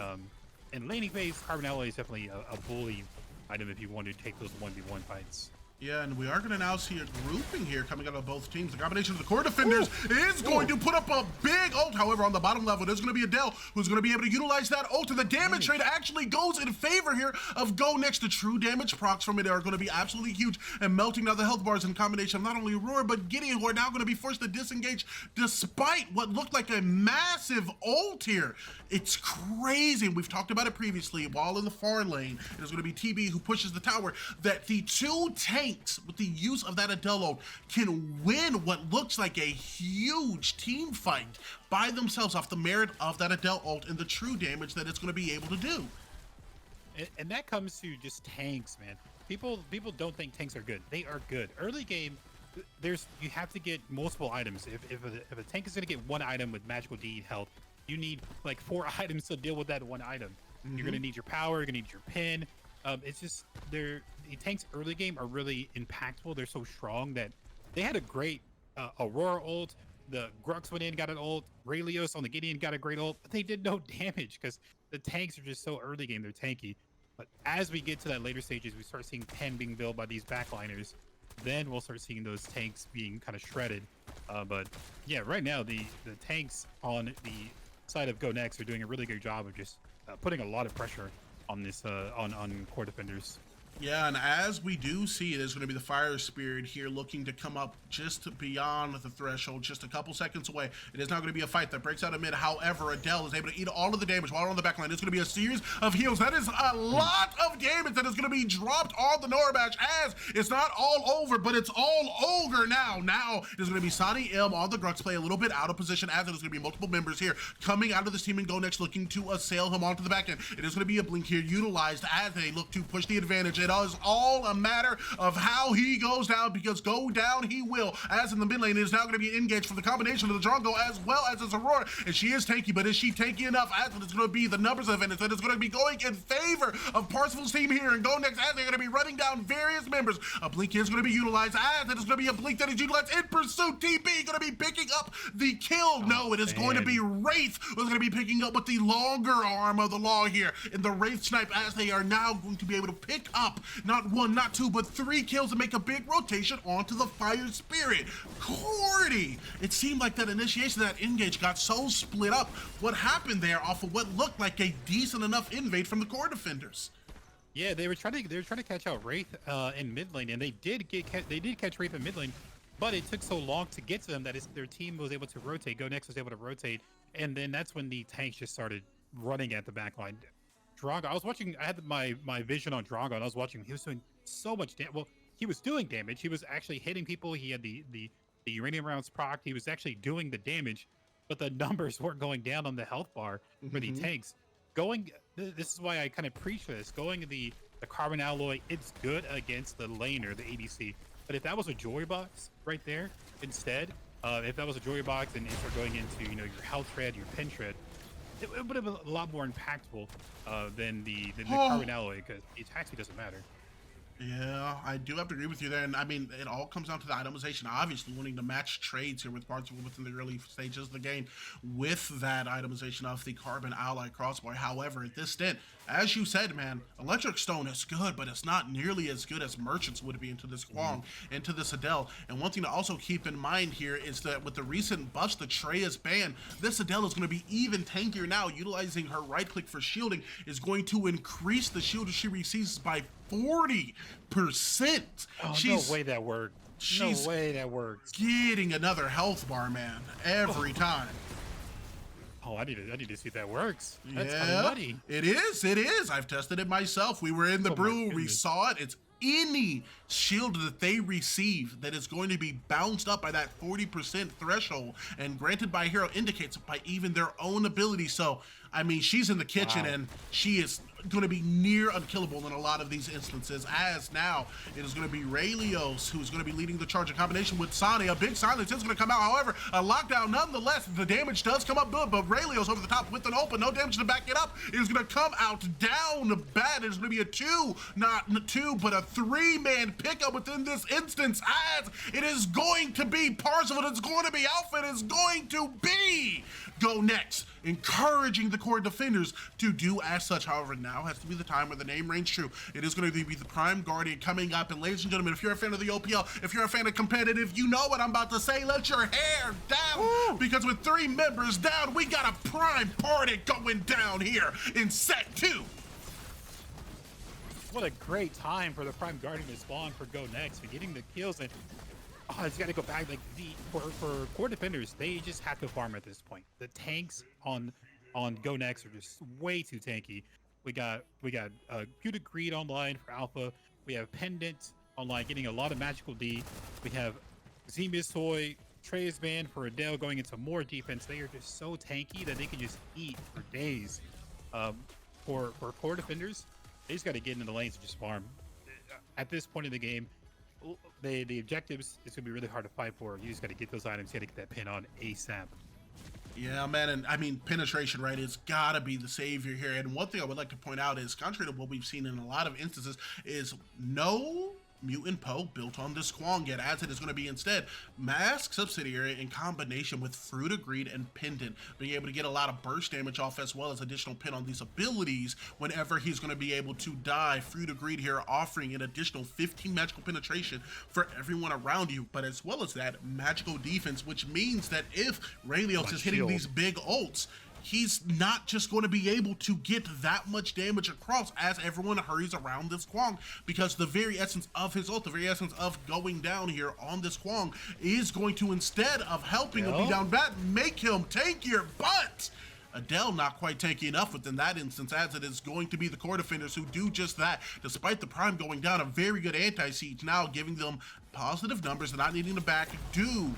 in laning phase, carbon alloy is definitely a bully item if you want to take those 1v1 fights. Yeah, and we are going to now see a grouping here coming out of both teams. The combination of the core defenders is going to put up a big ult. However, on the bottom level, there's going to be Adele, who's going to be able to utilize that ult, and the damage rate actually goes in favor here of Go Next. The true damage procs from it are going to be absolutely huge, and melting down the health bars in combination of not only Aurora, but Gideon, who are now going to be forced to disengage despite what looked like a massive ult here. It's crazy. We've talked about it previously. While in the far lane, it is going to be TB who pushes the tower, that the 2 tanks with the use of that Adele ult can win what looks like a huge team fight by themselves off the merit of that Adele ult and the true damage that it's going to be able to do. And that comes to just tanks, man. People don't think tanks are good. They are good. Early game, you have to get multiple items. If a tank is going to get 1 item with magical deed health, you need like 4 items to deal with that 1 item. You're going to need your power, you're going to need your pin. It's just the tanks early game are really impactful. They're so strong that they had a great Aurora ult. The Grux went in, got an ult. Rayleos on the Gideon got a great ult, but they did no damage because the tanks are just so early game. They're tanky. But as we get to that later stages, we start seeing pen being built by these backliners. Then we'll start seeing those tanks being kind of shredded. But yeah, right now the tanks on the side of Go Next are doing a really good job of just putting a lot of pressure on this on core defenders. Yeah, and as we do see, there's going to be the Fire Spirit here looking to come up just beyond the threshold, just a couple seconds away. It is not going to be a fight that breaks out in mid. However, Adele is able to eat all of the damage while on the backline. It's going to be a series of heals. That is a lot of damage that is going to be dropped on the Norbatch, as it's not all over, but it's all ogre now. Now, it's going to be Sani M on the Grux play a little bit out of position, as it is going to be multiple members here coming out of this team and Go Next looking to assail him onto the back end. It is going to be a blink here utilized as they look to push the advantage It is all a matter of how he goes down, because go down he will. As in the mid lane, it is now going to be engaged for the combination of the Drongo as well as his Aurora. And she is tanky, but is she tanky enough? As it's going to be the numbers of it, that it's going to be going in favor of Parsifal's team here. And go next, as they're going to be running down various members. A blink is going to be utilized, as it is going to be a blink that is utilized in pursuit. TB going to be picking up the kill. No, it is going to be Wraith who's going to be picking up with the longer arm of the law here in the Wraith snipe, as they are now going to be able to pick up not one, not two, but 3 kills and make a big rotation onto the Fire Spirit. Cordy, it seemed like that initiation, that engage got so split up. What happened there off of what looked like a decent enough invade from the core defenders? Yeah, they were trying to catch out Wraith in mid lane, and they did catch Wraith in mid lane, but it took so long to get to them that their team was able to rotate. Go Next was able to rotate, and then that's when the tanks just started running at the back line. Drago, I had my vision on Drago, and I was watching him. He was doing so much damage. Well, he was doing damage. He was actually hitting people. He had the uranium rounds procced. He was actually doing the damage, but the numbers weren't going down on the health bar for the tanks. This is why I kind of preach for this. Going the carbon alloy, it's good against the laner, the ADC. But if that was a joy box right there instead, if that was a joy box and instead going into your health shred, your pin shred, it would have been a lot more impactful than the carbon alloy, because the attack speed doesn't matter. Yeah, I do have to agree with you there. And I mean, it all comes down to the itemization. Obviously, wanting to match trades here with Barcelona within the early stages of the game with that itemization of the Carbon Ally Crossbow. However, at this stint, as you said, man, Electric Stone is good, but it's not nearly as good as Merchants would be into this Kwong, into this Adele. And one thing to also keep in mind here is that with the recent buffs the Trey has banned, this Adele is going to be even tankier now. Utilizing her right click for shielding is going to increase the shield she receives by 40%. No way that worked. No way that works. Getting another health bar, man, every time. Oh, I need to see if that works. That's money. It is. I've tested it myself. We were in the brew. We saw it. It's any shield that they receive that is going to be bounced up by that 40% threshold, and granted by hero indicates by even their own ability. So, I mean, she's in the kitchen and she is going to be near unkillable in a lot of these instances, as now it is going to be Raelios who's going to be leading the charge in combination with Sane. A big silence is going to come out. However, a lockdown nonetheless. The damage does come up good, but Raelios over the top with an open, no damage to back it up. It is going to come out down bad. It is going to be a 2, not 2, but a 3-man pickup within this instance, as it is going to be Parsifal, it's going to be Alpha, it is going to be Go Next, encouraging the core defenders to do as such. However, now has to be the time where the name reigns true. It is going to be the Prime Guardian coming up. And ladies and gentlemen, if you're a fan of the OPL, if you're a fan of competitive, you know what I'm about to say. Let your hair down, because with 3 members down, we got a Prime party going down here in set 2. What a great time for the Prime Guardian to spawn for Go Next and getting the kills. And it's got to go back. Like for core defenders, they just have to farm at this point. The tanks on Go Next are just way too tanky. We got Pewter Greed online for Alpha. We have Pendant online getting a lot of magical D. We have Zemius Toy, Trey's Band for Adele going into more defense. They are just so tanky that they can just eat for days. For core defenders, they just got to get into the lanes and just farm. At this point in the game, the objectives is going to be really hard to fight for. You just got to get those items. You got to get that pin on ASAP. Yeah, man, and I mean, penetration, right, it's gotta be the savior here. And one thing I would like to point out is, contrary to what we've seen in a lot of instances, is no Mutant Poe built on this Kwong yet, as it is going to be instead Mask subsidiary in combination with Fruit of Greed and Pendant, being able to get a lot of burst damage off, as well as additional pin on these abilities whenever he's going to be able to die. Fruit of Greed here offering an additional 15 magical penetration for everyone around you, but as well as that, magical defense, which means that if Raelios is hitting these big ults, he's not just going to be able to get that much damage across as everyone hurries around this Kwong, because the very essence of his ult, the very essence of going down here on this Kwong is going to, instead of helping him be down bad, make him tankier. But Adele not quite tanky enough within that instance, as it is going to be the core defenders who do just that. Despite the Prime going down, a very good anti-siege now, giving them positive numbers and not needing to back due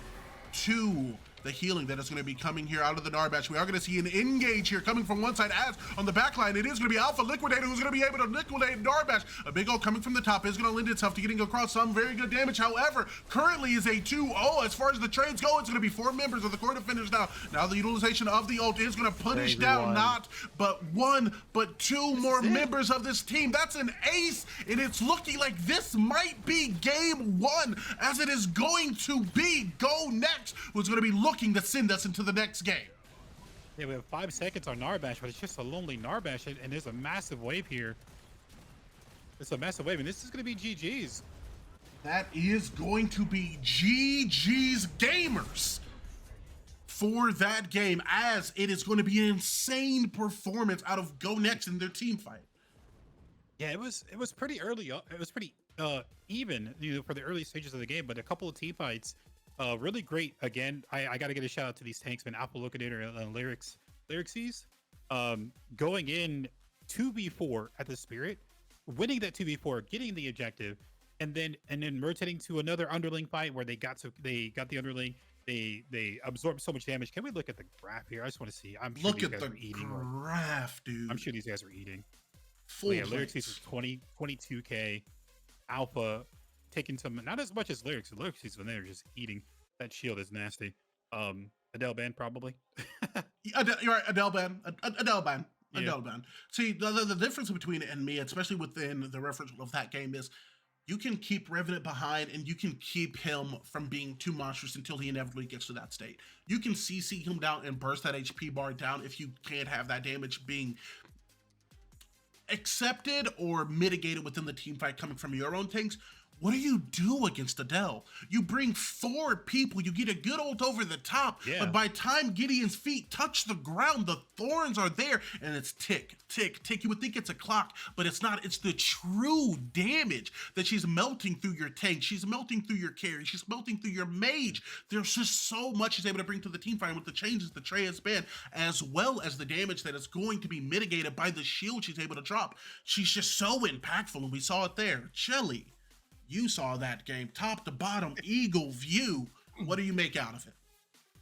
to the healing that is going to be coming here out of the Narbash. We are going to see an engage here coming from one side, as on the back line, it is going to be Alpha Liquidator who's going to be able to liquidate Narbash. A big ult coming from the top is going to lend itself to getting across some very good damage. However, currently is a 2-0 as far as the trades go. It's going to be 4 members of the core defenders now. Now the utilization of the ult is going to punish down not but 1, but 2 more members of this team. That's an ace, and it's looking like this might be game 1, as it is going to be Go Next, who's going to be looking to send us into the next game. Yeah, we have 5 seconds on Narbash, but it's just a lonely Narbash, and there's a massive wave here. It's a massive wave, and this is going to be GG's. That is going to be GG's Gamers for that game, as it is going to be an insane performance out of Go Next in their team fight. Yeah, it was pretty early. It was pretty even, for the early stages of the game, but a couple of team fights, really great. Again, I got to get a shout out to these tanks, man. Alpha Liquidator and Lyrixies, going in 2v4 at the Spirit, winning that 2v4, getting the objective, and then rotating to another underling fight where they got the underling. They absorb so much damage. Can we look at the graph here? I just want to see. I'm sure Look these at guys the are eating. graph, dude. I'm sure these guys are eating. Full Yeah, Lyrixies is 22k. Alpha taking some, not as much as Lyrics. Lyrixies, when they're just eating, that shield is nasty. Adele ban probably. You're right, Adele ban. Adele ban. Yeah. Adele ban. See, the difference between it and me, especially within the reference of that game, is you can keep Revenant behind and you can keep him from being too monstrous until he inevitably gets to that state. You can CC him down and burst that HP bar down if you can't have that damage being accepted or mitigated within the team fight coming from your own tanks. What do you do against Adele? You bring 4 people, you get a good ult over the top, but by time Gideon's feet touch the ground, the thorns are there, and it's tick, tick, tick. You would think it's a clock, but it's not. It's the true damage that she's melting through your tank. She's melting through your carry. She's melting through your mage. There's just so much she's able to bring to the team fight with the changes the Trey has been, as well as the damage that is going to be mitigated by the shield she's able to drop. She's just so impactful, and we saw it there. Jelly, you saw that game, top to bottom, eagle view. What do you make out of it?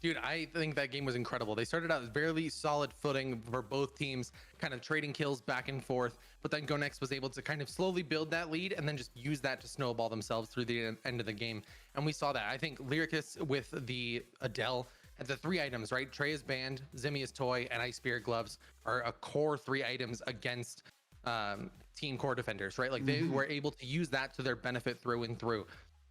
Dude, I think that game was incredible. They started out with fairly solid footing for both teams, kind of trading kills back and forth, but then Go Next was able to kind of slowly build that lead and then just use that to snowball themselves through the end of the game. And we saw that. I think Lyricus with the Adele and the 3 items, right? Trey is banned, Zimia's toy, and Ice Spirit gloves are a core 3 items against team core defenders, right? Like they were able to use that to their benefit through and through.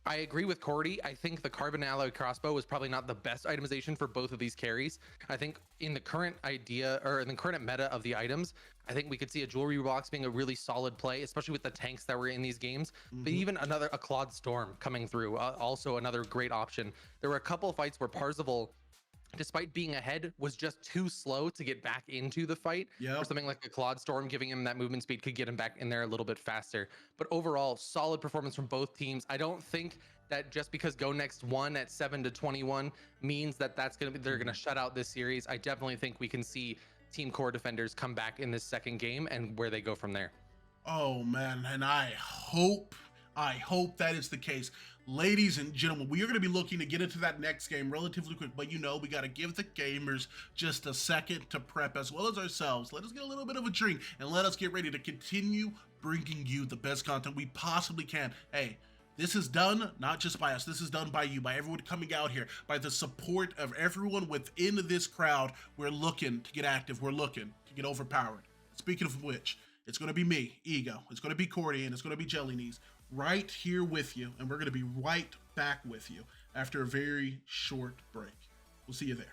I agree with Cordy. I think the carbon alloy crossbow was probably not the best itemization for both of these carries. I think in the current idea, or in the current meta of the items, I think we could see a jewelry box being a really solid play, especially with the tanks that were in these games. But even a Claude Storm coming through, also another great option. There were a couple of fights where Parzival, despite being ahead, was just too slow to get back into the fight. Or something like a Claude Storm giving him that movement speed could get him back in there a little bit faster. But overall, solid performance from both teams. I don't think that just because Go Next won at 7-21 means that they're gonna shut out this series. I definitely think we can see team core defenders come back in this second game and where they go from there. Oh man, and I hope that is the case. Ladies and gentlemen, we are going to be looking to get into that next game relatively quick, but we got to give the gamers just a second to prep, as well as ourselves. Let us get a little bit of a drink and let us get ready to continue bringing you the best content we possibly can. Hey, this is done not just by us. This is done by you, by everyone coming out here, by the support of everyone within this crowd. We're looking to get active. We're looking to get overpowered. Speaking of which, it's going to be me, Ego. It's going to be Cordy, and it's going to be JellyKnees right here with you. And we're going to be right back with you after a very short break. We'll see you there.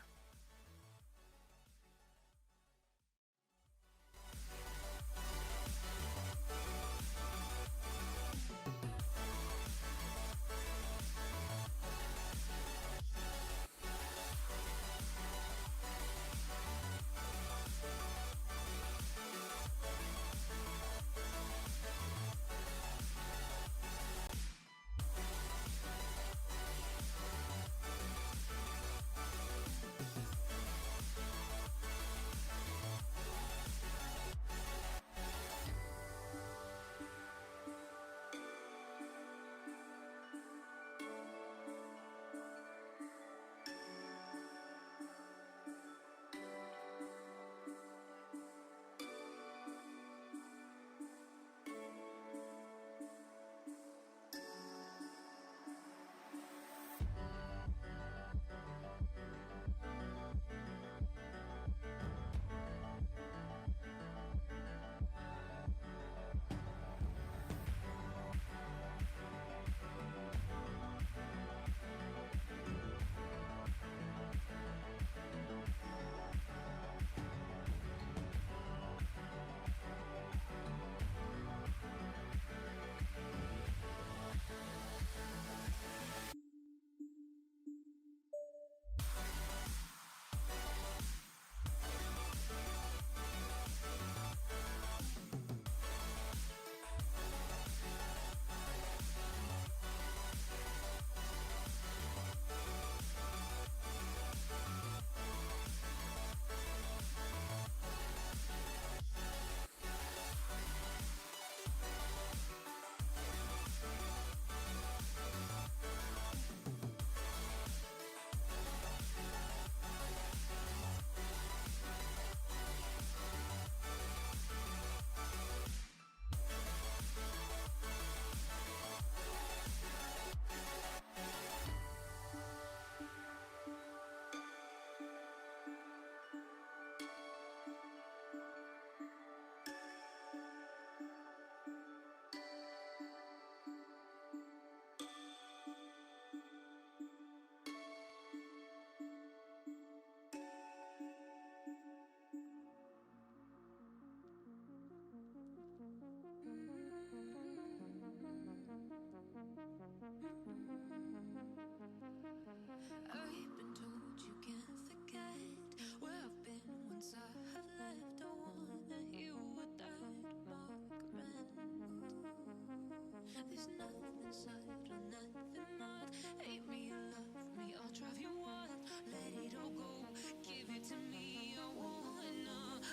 There's nothing sad or nothing mad. Hate me, love me, I'll drive you wild. Let it all go, give it to me. I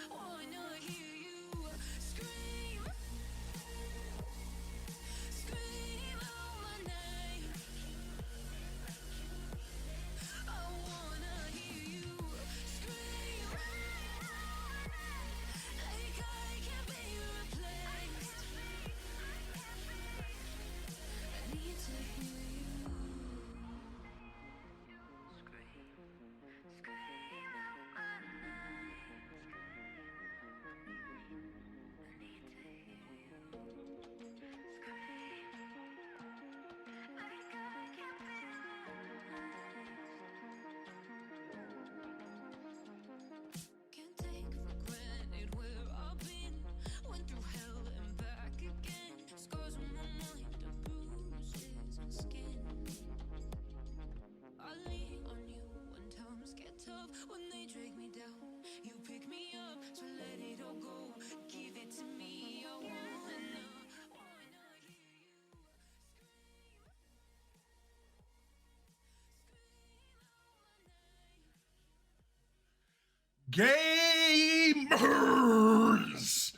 wanna hear you scream, scream out my name. I wanna hear you scream, like I can't be replaced. I need to hear you scream, scream out my name. I need to hear you scream, like I can't be replaced. Can't take for granted where I've been. Went through hell and back again. Scars on my mind, the bruises on skin. I lean on you when times get tough. When they drag me down, you pick me up. So let it all go, give it to me. I wanna hear you Gamers!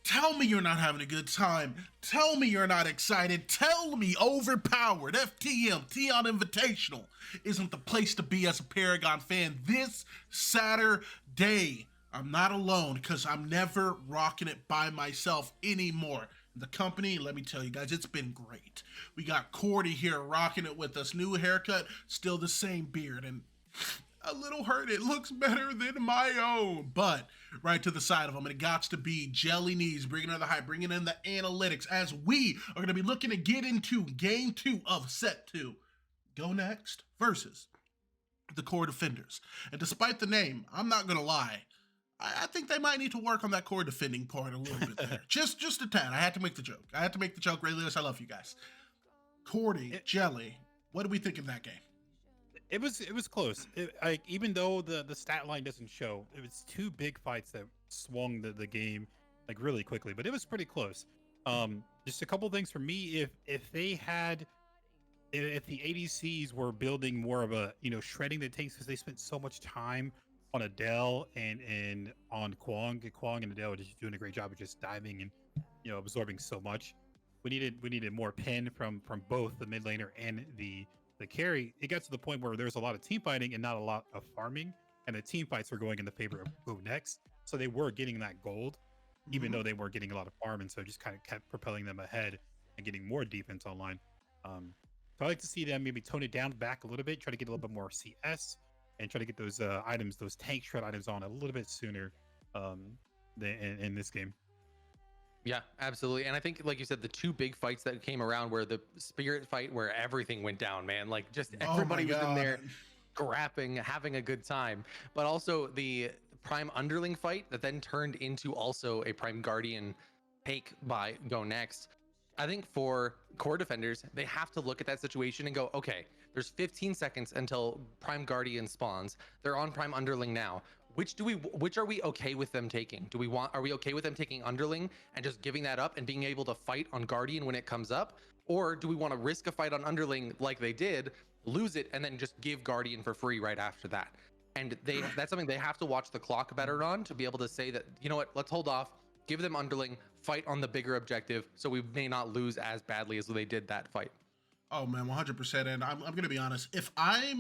Tell me you're not having a good time. Tell me you're not excited. Tell me Overpowered FTM T-On Invitational isn't the place to be as a Paragon fan this Saturday. I'm not alone because I'm never rocking it by myself anymore. The company, let me tell you guys, it's been great. We got Cordy here rocking it with us. New haircut, still the same beard, and a little hurt. It looks better than my own. But right to the side of them, and it got to be JellyKnees, bringing in the hype, bringing in the analytics, as we are going to be looking to get into game 2 of set 2. Go Next versus the Core Defenders. And despite the name, I'm not going to lie, I think they might need to work on that core defending part a little bit there. just a tad. I had to make the joke. Ray Lewis, I love you guys. Cordy, Jelly, what do we think of that game? It was close. Like, even though the stat line doesn't show, it was two big fights that swung the game like really quickly, but it was pretty close. Just a couple things for me. If the ADCs were building more of a, shredding the tanks, because they spent so much time on Adele and on Kwang and Adele were just doing a great job of just diving and absorbing so much. We needed more pen from both the mid laner and the carry. It got to the point where there was a lot of team fighting and not a lot of farming, and the team fights were going in the favor of Go Next. So they were getting that gold, even though they weren't getting a lot of farm, and so it just kind of kept propelling them ahead and getting more defense online. So I like to see them maybe tone it down back a little bit, try to get a little bit more CS, and try to get those items, those tank shred items on a little bit sooner than in this game. Yeah, absolutely. And I think, like you said, the two big fights that came around were the spirit fight, where everything went down, man. Like, just everybody was in there grappling, having a good time. But also the Prime Underling fight that then turned into also a Prime Guardian take by Go Next. I think for core defenders, they have to look at that situation and go, okay, there's 15 seconds until Prime Guardian spawns. They're on Prime Underling now. Which are we okay with them taking? Are we okay with them taking Underling and just giving that up and being able to fight on Guardian when it comes up? Or do we want to risk a fight on Underling like they did, lose it, and then just give Guardian for free right after that? And that's something they have to watch the clock better on, to be able to say that, you know what, let's hold off, give them Underling, fight on the bigger objective, so we may not lose as badly as they did that fight. Oh man, 100%. And I'm gonna be honest. If I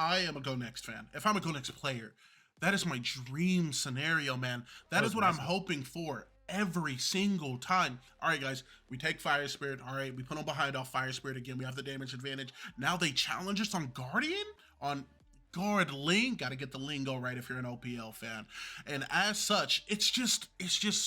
am a Go Next fan, if I'm a Go Next player, that is my dream scenario, man. That is what I'm hoping for every single time. All right, guys, we take Fire Spirit. All right, we put them behind off Fire Spirit again. We have the damage advantage. Now they challenge us on Guardian, on Guardling. Got to get the lingo right if you're an OPL fan. And as such, it's just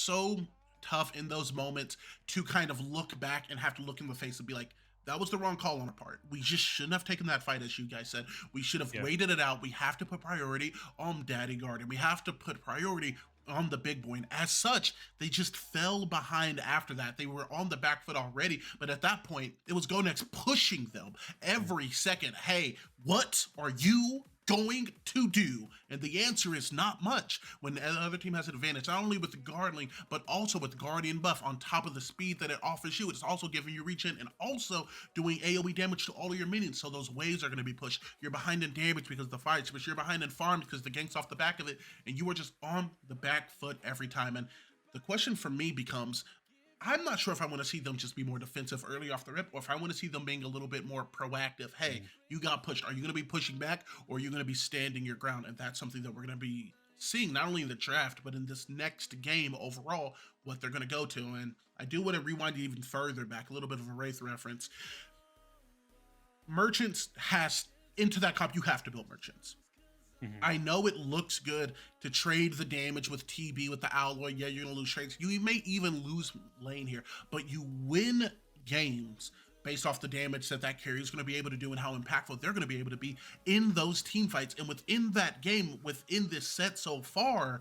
so tough in those moments to kind of look back and have to look in the face and be like, that was the wrong call on our part. We just shouldn't have taken that fight, as you guys said. We should have waited it out. We have to put priority on Daddy Guardian. We have to put priority on the big boy. And as such, they just fell behind after that. They were on the back foot already, but at that point, it was Go Next pushing them every second. Hey, what are you going to do? And the answer is not much when the other team has an advantage, not only with the guardling, but also with the Guardian buff on top of the speed that it offers you. It's also giving you reach in and also doing AoE damage to all of your minions. So those waves are going to be pushed. You're behind in damage because of the fights, but you're behind in farms because the gank's off the back of it, and you are just on the back foot every time. And the question for me becomes, I'm not sure if I want to see them just be more defensive early off the rip, or if I want to see them being a little bit more proactive. Hey, you got pushed. Are you going to be pushing back, or are you going to be standing your ground? And that's something that we're going to be seeing not only in the draft, but in this next game overall, what they're going to go to. And I do want to rewind even further back, a little bit of a Wraith reference. Merchants has, into that comp, you have to build merchants. I know it looks good to trade the damage with TB, with the alloy. Yeah, you're going to lose trades. You may even lose lane here, but you win games based off the damage that carry is going to be able to do and how impactful they're going to be able to be in those team fights. And within that game, within this set so far,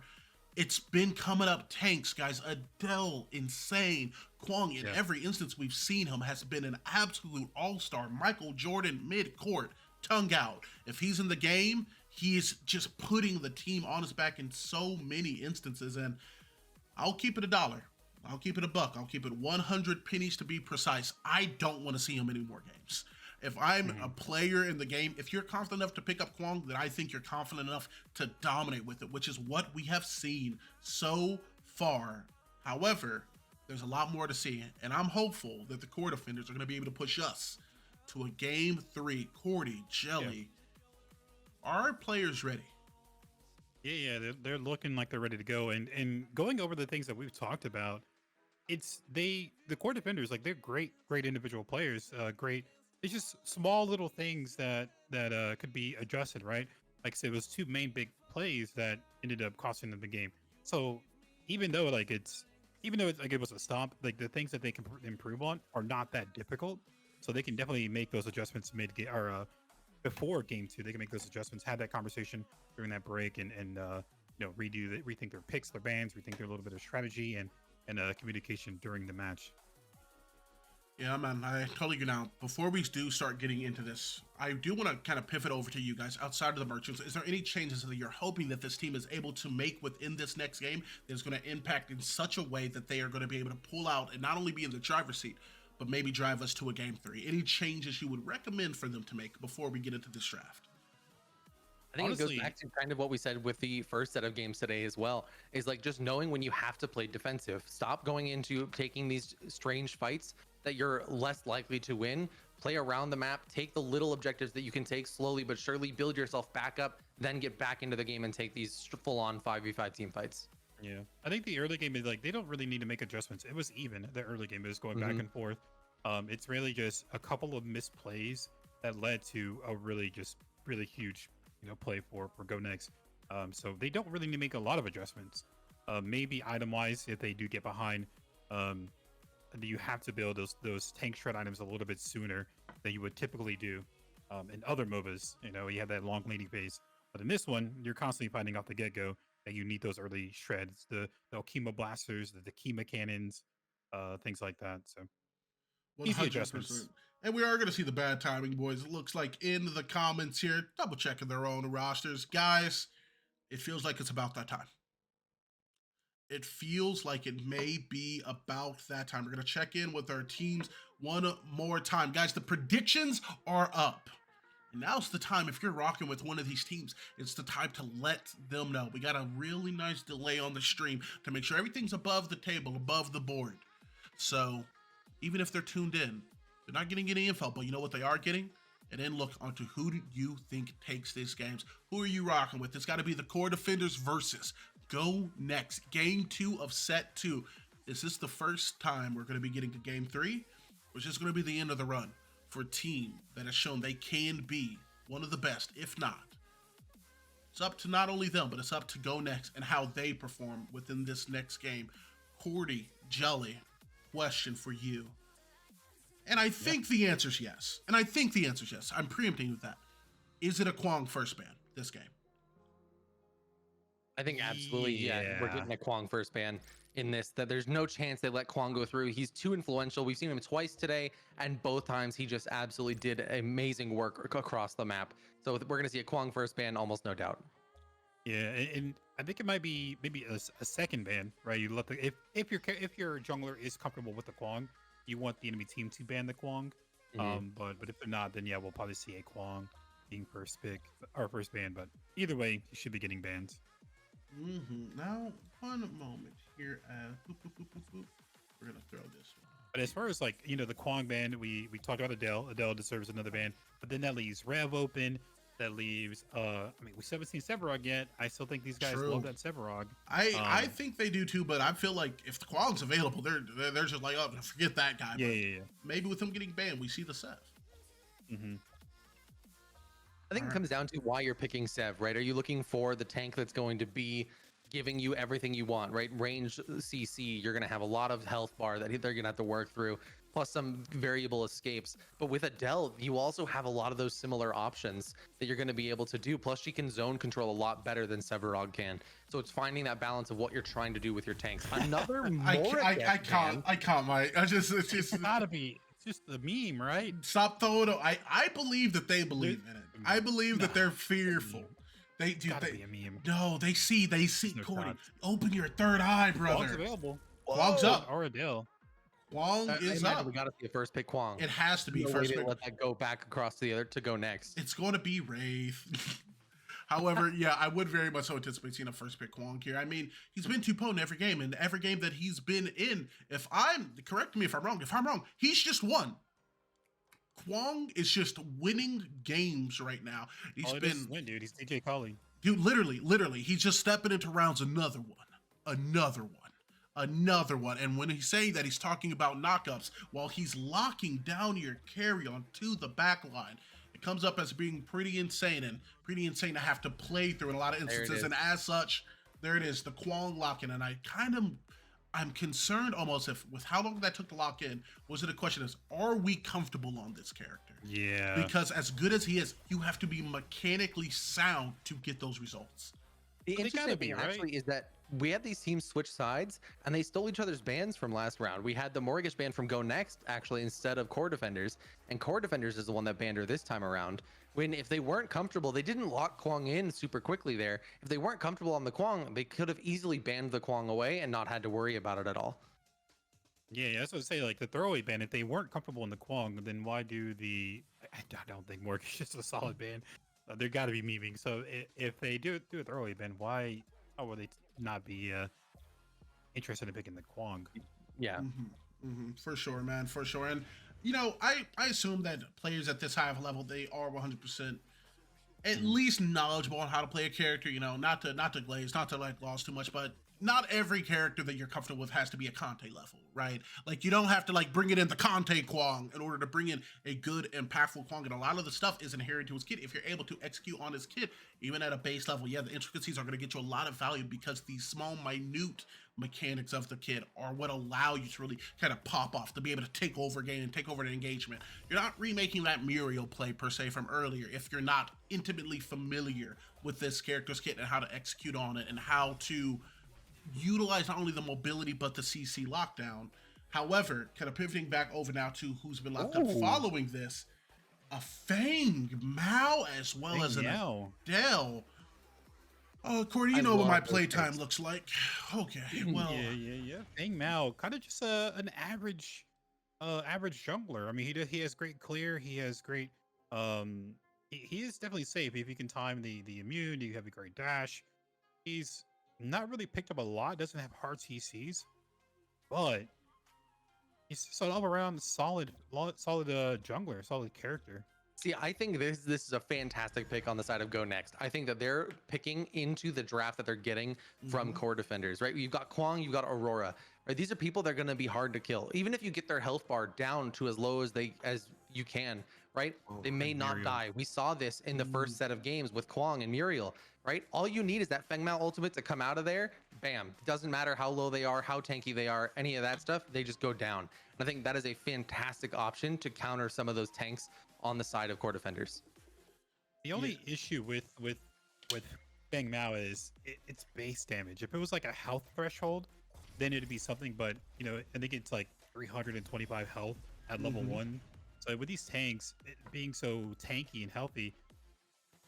it's been coming up tanks, guys. Adele, insane. Kwang, in every instance we've seen him, has been an absolute all-star. Michael Jordan, mid-court, tongue out. If he's in the game, he is just putting the team on his back in so many instances. And I'll keep it $1. I'll keep it $1. I'll keep it 100 pennies to be precise. I don't want to see him any more games. If I'm a player in the game, if you're confident enough to pick up Kwang, then I think you're confident enough to dominate with it, which is what we have seen so far. However, there's a lot more to see, and I'm hopeful that the core defenders are going to be able to push us to a game 3. Cordy, Jelly, are our players ready? Yeah, they're looking like they're ready to go. And going over the things that we've talked about, the core defenders, like, they're great individual players, great. It's just small little things that could be adjusted, right? Like I said, it was 2 main big plays that ended up costing them the game. So even though it was a stomp, like, the things that they can improve on are not that difficult. So they can definitely make those adjustments mid-game, or before game 2. They can make those adjustments, have that conversation during that break, and rethink their picks, their bans, rethink their little bit of strategy and communication during the match. Yeah, man, I totally get now. Before we do start getting into this, I do want to kind of pivot over to you guys outside of the merchants. Is there any changes that you're hoping that this team is able to make within this next game that's going to impact in such a way that they are going to be able to pull out and not only be in the driver's seat, but maybe drive us to a game 3? Any changes you would recommend for them to make before we get into this draft? I think Honestly, it goes back to kind of what we said with the first set of games today as well, is like just knowing when you have to play defensive. Stop going into taking these strange fights that you're less likely to win. Play around the map, take the little objectives that you can take slowly but surely, build yourself back up, then get back into the game and take these full-on 5v5 team fights. Yeah, I think the early game is like, they don't really need to make adjustments. It was even. The early game, it was going back and forth. It's really just a couple of misplays that led to a really huge, play for Go Next. So they don't really need to make a lot of adjustments. Maybe item wise, if they do get behind, you have to build those tank shred items a little bit sooner than you would typically do. In other MOBAs, you have that long leading phase, but in this one, you're constantly finding off the get-go that you need those early shreds, the Alchema blasters, the Dakima cannons, things like that. So easy 100%. adjustments. And we are going to see the bad timing, boys. It looks like in the comments here, double checking their own rosters. Guys, it feels like it's about that time. It feels like it may be about that time. We're going to check in with our teams one more time. Guys, the predictions are up. And now's the time, if you're rocking with one of these teams, it's the time to let them know. We got a really nice delay on the stream to make sure everything's above the table, above the board. So even if they're tuned in, they're not getting any info, but you know what they are getting? And then look onto who do you think takes these games. Who are you rocking with? It's got to be the core defenders versus Go Next. Game 2 of set 2. Is this the first time we're going to be getting to game 3? Or is this going to be the end of the run for a team that has shown they can be one of the best, if not? It's up to not only them, but it's up to Go Next and how they perform within this next game. Cordy, Jelly, question for you. And I think the answer's yes. I'm preempting with that. Is it a Kwang first ban this game? I think absolutely, yeah. We're getting a Kwong first ban in this. That there's no chance they let Kwong go through. He's too influential. We've seen him twice today, and both times he just absolutely did amazing work across the map. So we're gonna see a Kwong first ban, almost no doubt. Yeah, and I think it might be maybe a second ban, right? You let the if your jungler is comfortable with the Kwong, you want the enemy team to ban the Kwong. But if they're not, then yeah, we'll probably see a Kwong being first pick or first ban. But either way, you should be getting banned. Now, one moment here. Boop, boop, boop, boop, boop. We're gonna throw this one. But as far as like the Kwong ban, we talked about Adele. Adele deserves another ban, but then that leaves Rev open. That leaves I mean, we still haven't seen Sevarog yet. I still think these guys love that Sevarog. I think they do too, but I feel like if the Kwong's available, they're just like, oh, forget that guy. Yeah. Maybe with him getting banned, we see the Sev. I think it comes down to why you're picking Sev, right? Are you looking for the tank that's going to be giving you everything you want, right? Range CC, you're going to have a lot of health bar that they're going to have to work through, plus some variable escapes. But with Adele, you also have a lot of those similar options that you're going to be able to do. Plus, she can zone control a lot better than Sevarog can. So it's finding that balance of what you're trying to do with your tanks. Another I can't, Mike. It's just gotta be. It's just the meme, right? Stop throwing it. I believe that they believe in it. I believe that they're fearful. They do. Gotta be a meme. No, they see. No Cody, chance. open your third eye, Kwong's brother. available. Kwong's up. Or Adele. Kwong is up. We got to see a first pick Kwong. It has to be No way first to pick. let that go back across to the other to go next. It's going to be Wraith. However, yeah, I would very much so anticipate seeing a first pick Kwong here. I mean, he's been too potent every game, and every game that he's been in, correct me if I'm wrong, he's just won. Kwong is just winning games right now. He's been win, dude. He's DJ Collie. Dude, literally, he's just stepping into rounds. Another one. And when he's saying that, he's talking about knockups while he's locking down your carry onto the back line. It comes up as being pretty insane to have to play through in a lot of instances. And as such, there it is, the Kwong lock-in. And I'm concerned almost with how long that took to lock in. Was it a question is, are we comfortable on this character? Yeah. Because as good as he is, you have to be mechanically sound to get those results. The interesting thing actually is that we had these teams switch sides and they stole each other's bans from last round. We had the Mortgage ban from Go Next actually instead of Core Defenders, and Core Defenders is the one that banned her this time around. When if they weren't comfortable, they didn't lock Kwong in super quickly there. If they weren't comfortable on the Kwong, they could have easily banned the Kwong away and not had to worry about it at all. Yeah, that's what I say. Like the throwaway ban, if they weren't comfortable in the Kwong, then why do the? I don't think Mortgage is a solid ban. They got to be memeing. So if they do a throwaway ban, why? How would they not be interested in picking the Kwong? Yeah, For sure, man, for sure. And I assume that players at this high of a level, they are 100% at least knowledgeable on how to play a character. Not to glaze, not to like gloss too much, but not every character that you're comfortable with has to be a Conte level, right? Like you don't have to like bring it in the Conte Kwong in order to bring in a good, impactful Kwong. And a lot of the stuff is inherent to his kit. If you're able to execute on his kit, even at a base level, yeah, the intricacies are going to get you a lot of value because these small, minute mechanics of the kit are what allow you to really kind of pop off, to be able to take over a game and take over the engagement. You're not remaking that Muriel play per se from earlier if you're not intimately familiar with this character's kit and how to execute on it and how to utilize not only the mobility but the CC lockdown. However, kind of pivoting back over now to who's been locked up following this, a Fang Mao as well as an Adele. Corey, you know what my playtime looks like. Okay, well, yeah. Fang Mao, kind of just an average jungler. I mean, he has great clear. He has great. He is definitely safe if you can time the immune. You have a great dash. He's not really picked up a lot. Doesn't have hard TCs, but he's just an all-around solid jungler, solid character. See, I think this is a fantastic pick on the side of Go Next. I think that they're picking into the draft that they're getting from core defenders, right? You've got Kwong, you've got Aurora, right? These are people that are going to be hard to kill. Even if you get their health bar down to as low as you can, right? They may not die. We saw this in the first set of games with Kwong and Muriel, right? All you need is that Feng Mao ultimate to come out of there. Bam. Doesn't matter how low they are, how tanky they are, any of that stuff, they just go down. And I think that is a fantastic option to counter some of those tanks on the side of core defenders. The only issue with Fang Mao is it's base damage. If it was like a health threshold, then it'd be something. But you know, I think it's like 325 health at level 1. So with these tanks being so tanky and healthy,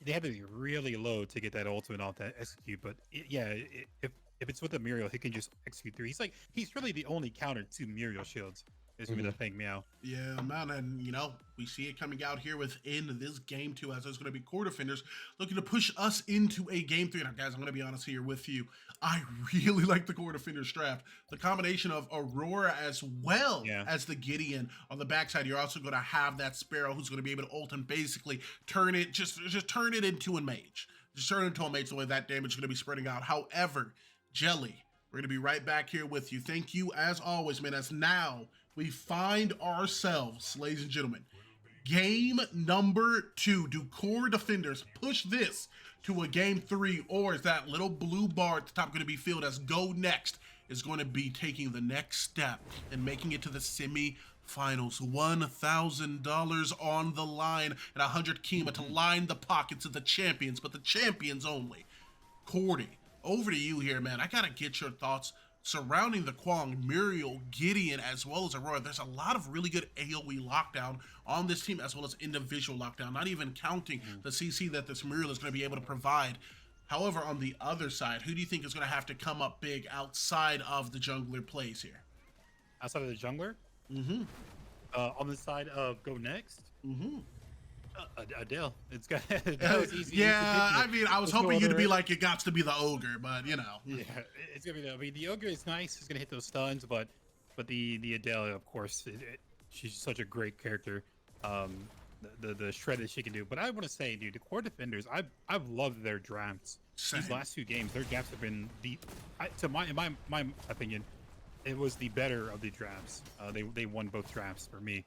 they have to be really low to get that ultimate off that execute. But if it's with a Muriel, he can just execute through. He's really the only counter to Muriel shields. Is gonna be the Fang Meow. Yeah, man, and you know, we see it coming out here within this game too, as there's going to be core defenders looking to push us into a game 3. Now, guys, I'm going to be honest here with you. I really like the core defenders draft. The combination of Aurora as well as the Gideon on the backside. You're also going to have that Sparrow who's going to be able to ult and basically turn it, just turn it into a mage. Just turn it into a mage the way that damage is going to be spreading out. However, Jelly, we're going to be right back here with you. Thank you as always, man. As now we find ourselves, ladies and gentlemen, game number 2. Do core defenders push this to a game 3, or is that little blue bar at the top going to be filled as Go Next is going to be taking the next step and making it to the semi-finals? $1,000 on the line and 100 Kima to line the pockets of the champions, but the champions only. Cordy, over to you here, man. I got to get your thoughts surrounding the Kwang, Muriel, Gideon, as well as Aurora. There's a lot of really good AoE lockdown on this team, as well as individual lockdown, not even counting the CC that this Muriel is going to be able to provide. However, on the other side, who do you think is going to have to come up big outside of the jungler plays here? Outside of the jungler? On the side of Go Next? Adele. It's got easy. Yeah, I mean, I was hoping you to be like, it got to be the ogre, but you know. Yeah, it's gonna be. I mean, the ogre is nice. It's gonna hit those stuns, but the Adele, of course, she's such a great character. The shred that she can do. But I want to say, dude, the core defenders, I've loved their drafts. Same. These last 2 games, their drafts have been in my opinion, it was the better of the drafts. They won both drafts for me.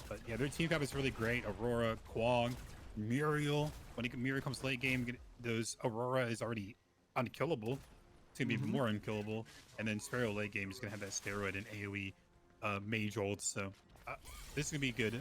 But yeah, their team cap is really great. Aurora, Kwang, Muriel. When Muriel comes late game, those Aurora is already unkillable. It's gonna be even more unkillable. And then Sparrow late game is gonna have that steroid and AoE mage ult. So this is gonna be a good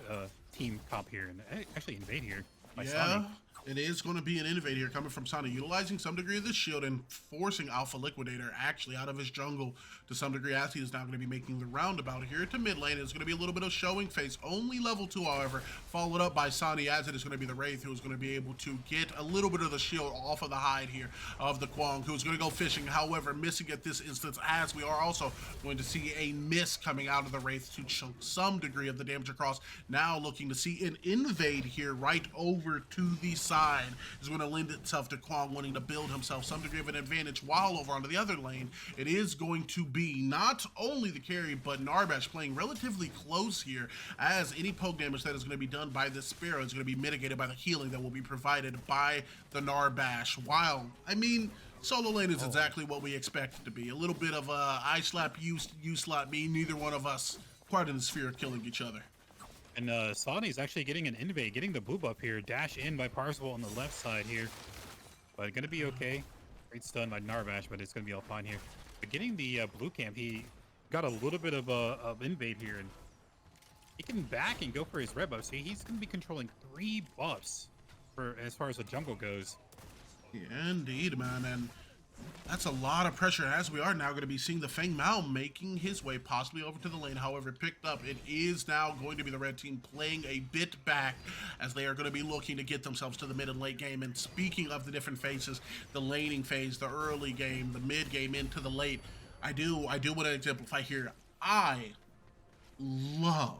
team comp here, and actually invade here. By Sonny. It is going to be an invade here coming from Sonny, utilizing some degree of the shield and forcing Alpha Liquidator actually out of his jungle to some degree, as he is now going to be making the roundabout here to mid lane. It's going to be a little bit of showing face, only level 2, however, followed up by Sonny, as it is going to be the Wraith who is going to be able to get a little bit of the shield off of the hide here of the Kwang, who's going to go fishing, however, missing at this instance, as we are also going to see a miss coming out of the Wraith to chunk some degree of the damage across. Now looking to see an invade here right over to the side is going to lend itself to Kwang wanting to build himself some degree of an advantage, while over onto the other lane, it is going to be not only the carry, but Narbash playing relatively close here, as any poke damage that is going to be done by this Sparrow is going to be mitigated by the healing that will be provided by the Narbash. While, I mean, solo lane is exactly what we expect it to be. A little bit of I slap you, you slap me, neither one of us quite in the sphere of killing each other. And Sonny's actually getting an invade, getting the blue buff here. Dash in by Parzival on the left side here. But gonna be okay. Great stun by Narbash, but it's gonna be all fine here. But getting the blue camp, he got a little bit of invade here, and he can back and go for his red buff. See, he's gonna be controlling 3 buffs for as far as the jungle goes. Yeah, indeed, man, and that's a lot of pressure, as we are now going to be seeing the Feng Mao making his way possibly over to the lane. However, picked up, it is now going to be the red team playing a bit back, as they are going to be looking to get themselves to the mid and late game. And speaking of the different phases, the laning phase, the early game, the mid game into the late, I do want to exemplify here. I love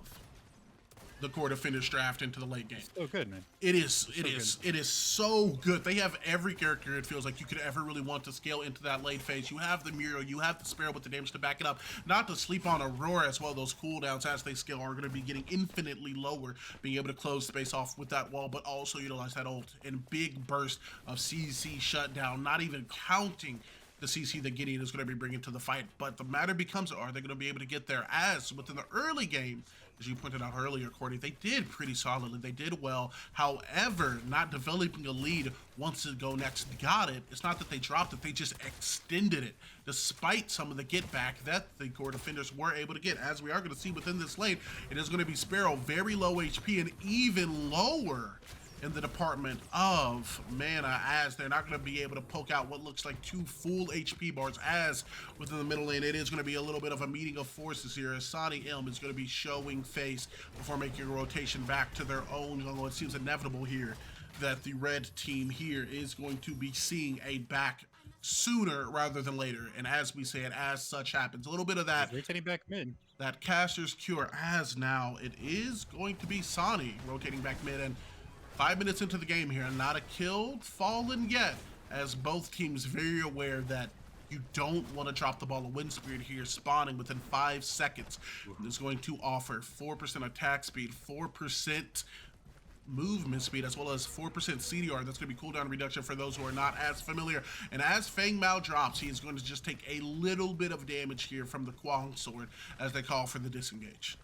the core defenders draft into the late game. Oh, good, man. It is so good. They have every character, it feels like, you could ever really want to scale into that late phase. You have the Muriel, you have the Sparrow with the damage to back it up. Not to sleep on Aurora as well. Those cooldowns as they scale are going to be getting infinitely lower, being able to close space off with that wall, but also utilize that ult and big burst of CC shutdown, not even counting the CC that Gideon is going to be bringing to the fight. But the matter becomes, are they going to be able to get there? As within the early game, as you pointed out earlier, Cordy, they did pretty solidly. They did well. However, not developing a lead once the Go Next got it. It's not that they dropped it, they just extended it, despite some of the get back that the core defenders were able to get. As we are going to see within this lane, it is going to be Sparrow, very low HP, and even lower in the department of mana, as they're not going to be able to poke out what looks like 2 full HP bars, as within the middle lane it is going to be a little bit of a meeting of forces here, as Sonny Ilm is going to be showing face before making a rotation back to their own jungle. It seems inevitable here that the red team here is going to be seeing a back sooner rather than later, and as we say it, as such happens. A little bit of that He's rotating back mid. that caster's cure, as now it is going to be Sonny rotating back mid, and 5 minutes into the game here, not a kill fallen yet, as both teams very aware that you don't want to drop the ball. A Wind Spirit here spawning within 5 seconds is going to offer 4% attack speed, 4% movement speed, as well as 4% CDR. That's going to be cooldown reduction for those who are not as familiar. And as Feng Mao drops, he is going to just take a little bit of damage here from the Kwang sword as they call for the disengage.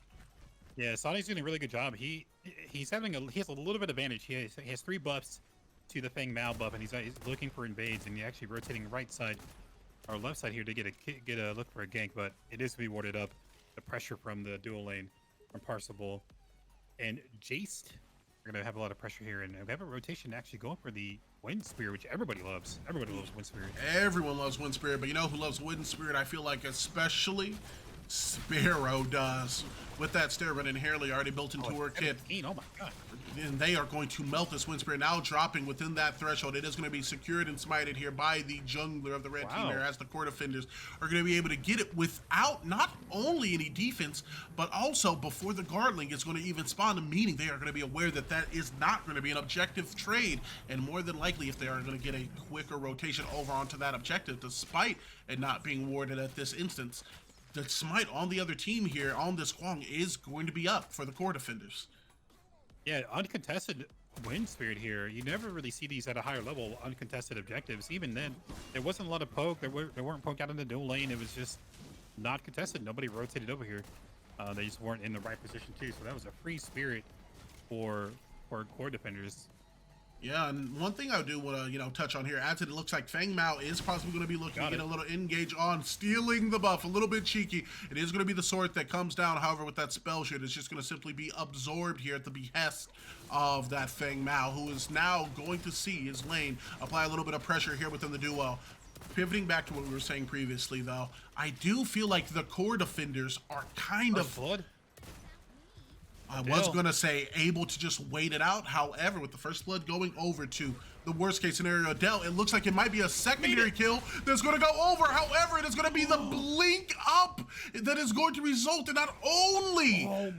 Yeah, Sonny's doing a really good job. He has a little bit of advantage. He has 3 buffs to the Feng Mao buff, and he's looking for invades, and he's actually rotating right side or left side here to get a look for a gank, but it is to be warded up. The pressure from the dual lane from Parsable and Jace. We're gonna have a lot of pressure here, and we have a rotation actually going for the Wind Spear, which everybody loves. Everybody loves Wind Spear. Everyone loves Wind Spirit, but you know who loves Wind Spirit? I feel like especially Sparrow does. With that Stairman inherently already built into her kit. 17, oh my god. And they are going to melt this Wind Spirit, now dropping within that threshold. It is going to be secured and smited here by the jungler of the red team here, as the core defenders are going to be able to get it without not only any defense, but also before the Guardling is going to even spawn, meaning they are going to be aware that that is not going to be an objective trade, and more than likely if they are going to get a quicker rotation over onto that objective, despite it not being warded at this instance, the smite on the other team here on this Kwang is going to be up for the core defenders. Yeah, uncontested Wind Spirit here. You never really see these at a higher level, uncontested objectives. Even then, there wasn't a lot of poke. There weren't poke out in the dual lane. It was just not contested. Nobody rotated over here. They just weren't in the right position too. So that was a free spirit for core defenders. Yeah, and one thing I do want to, touch on here, as it looks like Feng Mao is possibly going to be looking to get a little engage on, stealing the buff, a little bit cheeky. It is going to be the sword that comes down, however, with that spell shield, it's just going to simply be absorbed here at the behest of that Feng Mao, who is now going to see his lane apply a little bit of pressure here within the duo. Pivoting back to what we were saying previously, though, I do feel like the core defenders are kind of... Flood? I was going to say able to just wait it out. However, with the first blood going over to the worst case scenario, Adele, it looks like it might be a secondary kill that's going to go over. However, it is going to be the blink up that is going to result in not only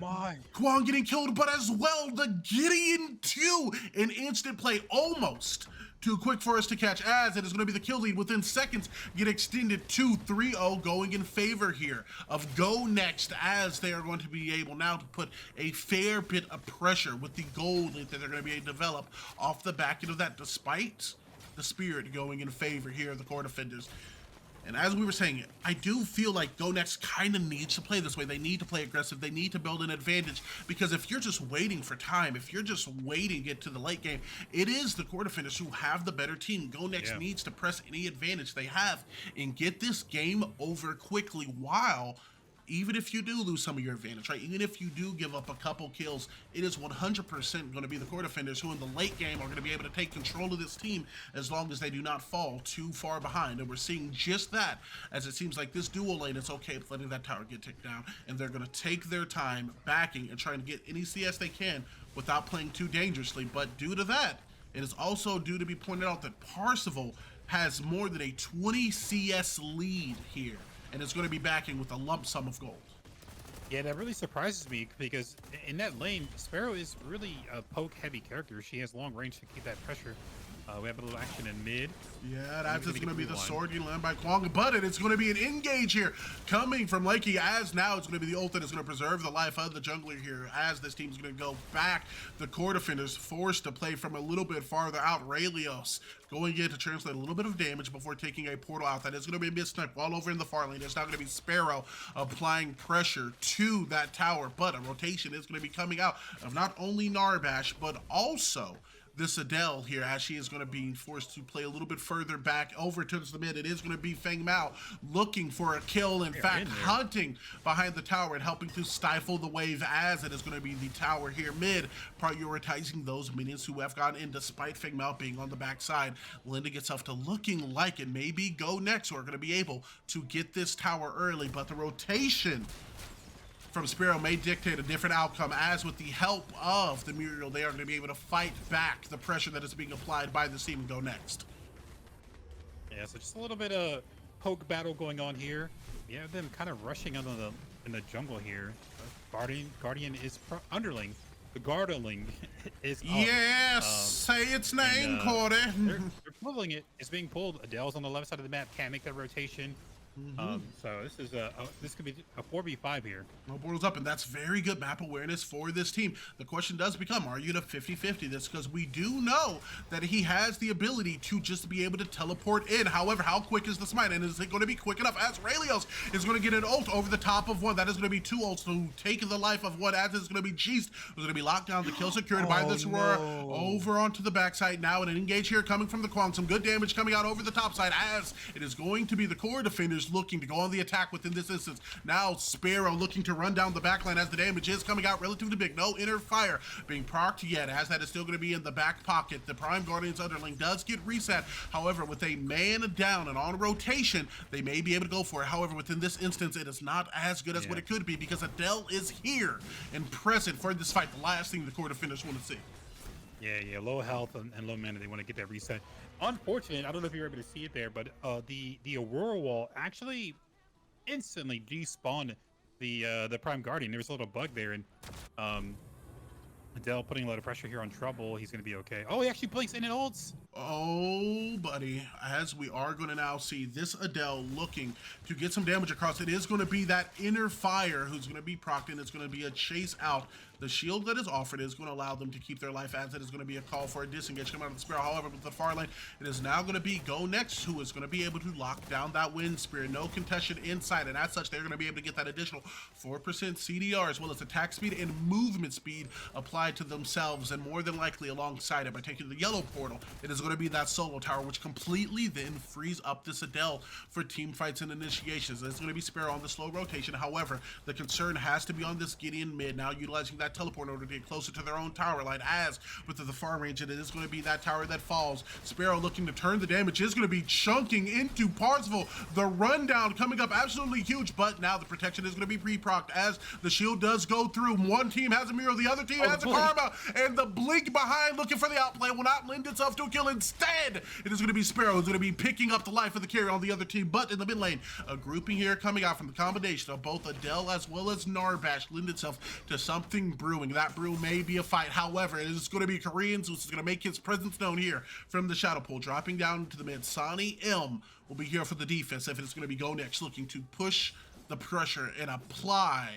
Kwang getting killed, but as well the Gideon 2 in instant play, almost too quick for us to catch, as it is going to be the kill lead within seconds get extended to 3-0, going in favor here of Go Next, as they are going to be able now to put a fair bit of pressure with the gold lead that they're going to be able to develop off the back end of that, despite the spirit going in favor here of the core defenders. And as we were saying, I do feel like Go Next kind of needs to play this way. They need to play aggressive. They need to build an advantage, because if you're just waiting for time, if you're just waiting to get to the late game, it is the core defenders who have the better team. Go Next needs to press any advantage they have and get this game over quickly, while even if you do lose some of your advantage, right? Even if you do give up a couple kills, it is 100% going to be the core defenders who in the late game are going to be able to take control of this team, as long as they do not fall too far behind. And we're seeing just that, as it seems like this dual lane is okay with letting that tower get ticked down, and they're going to take their time backing and trying to get any CS they can without playing too dangerously. But due to that, it is also due to be pointed out that Parsable has more than a 20 CS lead here, and it's going to be backing with a lump sum of gold. Yeah, that really surprises me, because in that lane, Sparrow is really a poke-heavy character. She has long range to keep that pressure. We have a little action in mid. Yeah, that's just going to be the sword you land by Kwang, but it's going to be an engage here coming from Lakey, as now it's going to be the ult that is going to preserve the life of the jungler here, as this team's going to go back. The core defenders forced to play from a little bit farther out. Raelios going in to translate a little bit of damage before taking a portal out. That is going to be a missnap all over in the far lane. It's not going to be Sparrow applying pressure to that tower, but a rotation is going to be coming out of not only Narbash, but also this Adele here, as she is going to be forced to play a little bit further back over towards the mid. It is going to be Feng Mao looking for a kill. In fact, hunting behind the tower and helping to stifle the wave, as it is going to be the tower here mid, prioritizing those minions who have gotten in despite Feng Mao being on the backside, lending itself to looking like it may be Go Next who are going to be able to get this tower early. But the rotation from Sparrow may dictate a different outcome, as with the help of the Muriel, they are going to be able to fight back the pressure that is being applied by this team and Go Next. Yeah, so just a little bit of poke battle going on here. We have them kind of rushing in the jungle here. Guardian is underling. The Guardian is up. Yes, say its name, Cordy. They're pulling it. It's being pulled. Adele's on the left side of the map. Can't make that rotation. So this could be a 4v5 here. No portals up, and that's very good map awareness for this team. The question does become, are you at a 50-50 this? Because we do know that he has the ability to just be able to teleport in. However, how quick is the smite? And is it going to be quick enough, as Raelios is going to get an ult over the top of one? That is going to be 2 ults to take the life of one, as it's going to be Jeest, who's going to be locked down. The kill secured by this Aurora over onto the backside. Now an engage here coming from the Kwang. Some good damage coming out over the top side, as it is going to be the core defenders looking to go on the attack within this instance. Now Sparrow looking to run down the backline, as the damage is coming out relatively big. No inner fire being procced yet, as that is still going to be in the back pocket. The Prime Guardian's underling does get reset. However, with a man down and on rotation, they may be able to go for it. However, within this instance, it is not as good as what it could be, because Adele is here and present for this fight. The last thing the core defenders want to see. Yeah, low health and low mana. They want to get that reset. Unfortunate, I don't know if you're able to see it there, but the Aurora wall actually instantly despawned the Prime Guardian. There was a little bug there, and Adele putting a lot of pressure here on Trouble. He's going to be okay. Oh, he actually placed in an ults. Oh, buddy, as we are going to now see this Adele looking to get some damage across. It is going to be that inner fire who's going to be procced, and it's going to be a chase out. The shield that is offered is going to allow them to keep their life, as it is going to be a call for a disengage coming out of the Sparrow. However, with the far lane, it is now going to be Go Next who is going to be able to lock down that Wind Spear. No contention inside, and as such, they're going to be able to get that additional 4% CDR, as well as attack speed and movement speed applied to themselves, and more than likely alongside it by taking the yellow portal. It is going to be that solo tower, which completely then frees up this Adele for team fights and initiations. It's going to be Sparrow on the slow rotation. However, the concern has to be on this Gideon mid, now utilizing that teleport in order to get closer to their own tower line, as with the far range, it is going to be that tower that falls. Sparrow looking to turn the damage, is going to be chunking into Parsifal. The rundown coming up absolutely huge, but now the protection is going to be pre-procced, as the shield does go through. One team has a Muriel, the other team has a Karma, and the blink behind looking for the outplay will not lend itself to a kill. Instead, it is going to be Sparrow who's going to be picking up the life of the carry on the other team. But in the mid lane, a grouping here coming out from the combination of both Adele as well as Narbash lend itself to something brewing. That brew may be a fight. However, it is going to be Koreans, which is going to make his presence known here from the shadow pool. Dropping down to the mid, Sonny M will be here for the defense, if it's going to be Go Next looking to push the pressure and apply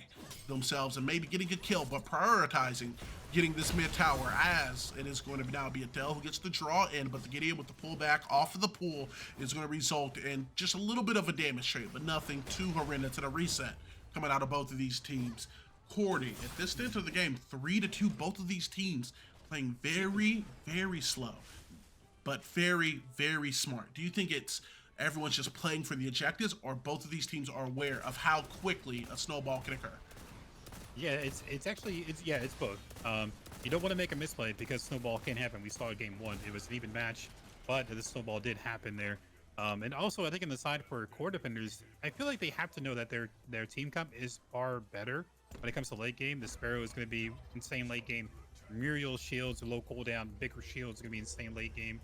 themselves and maybe getting a kill, but prioritizing getting this mid tower, as it is going to now be Adele who gets the draw in, but the Gideon with the pullback off of the pool is going to result in just a little bit of a damage trade, but nothing too horrendous, and a reset coming out of both of these teams. Cordy, at this stage of the game, 3-2, both of these teams playing very, very slow, but very, very smart. Do you think it's everyone's just playing for the objectives, or both of these teams are aware of how quickly a snowball can occur? Yeah, it's both. You don't want to make a misplay, because snowball can happen. We saw it game 1. It was an even match, but the snowball did happen there. And also, I think on the side for core defenders, I feel like they have to know that their team comp is far better when it comes to late game. The Sparrow is going to be insane late game. Muriel shields, low cooldown, bigger shields is going to be insane late game.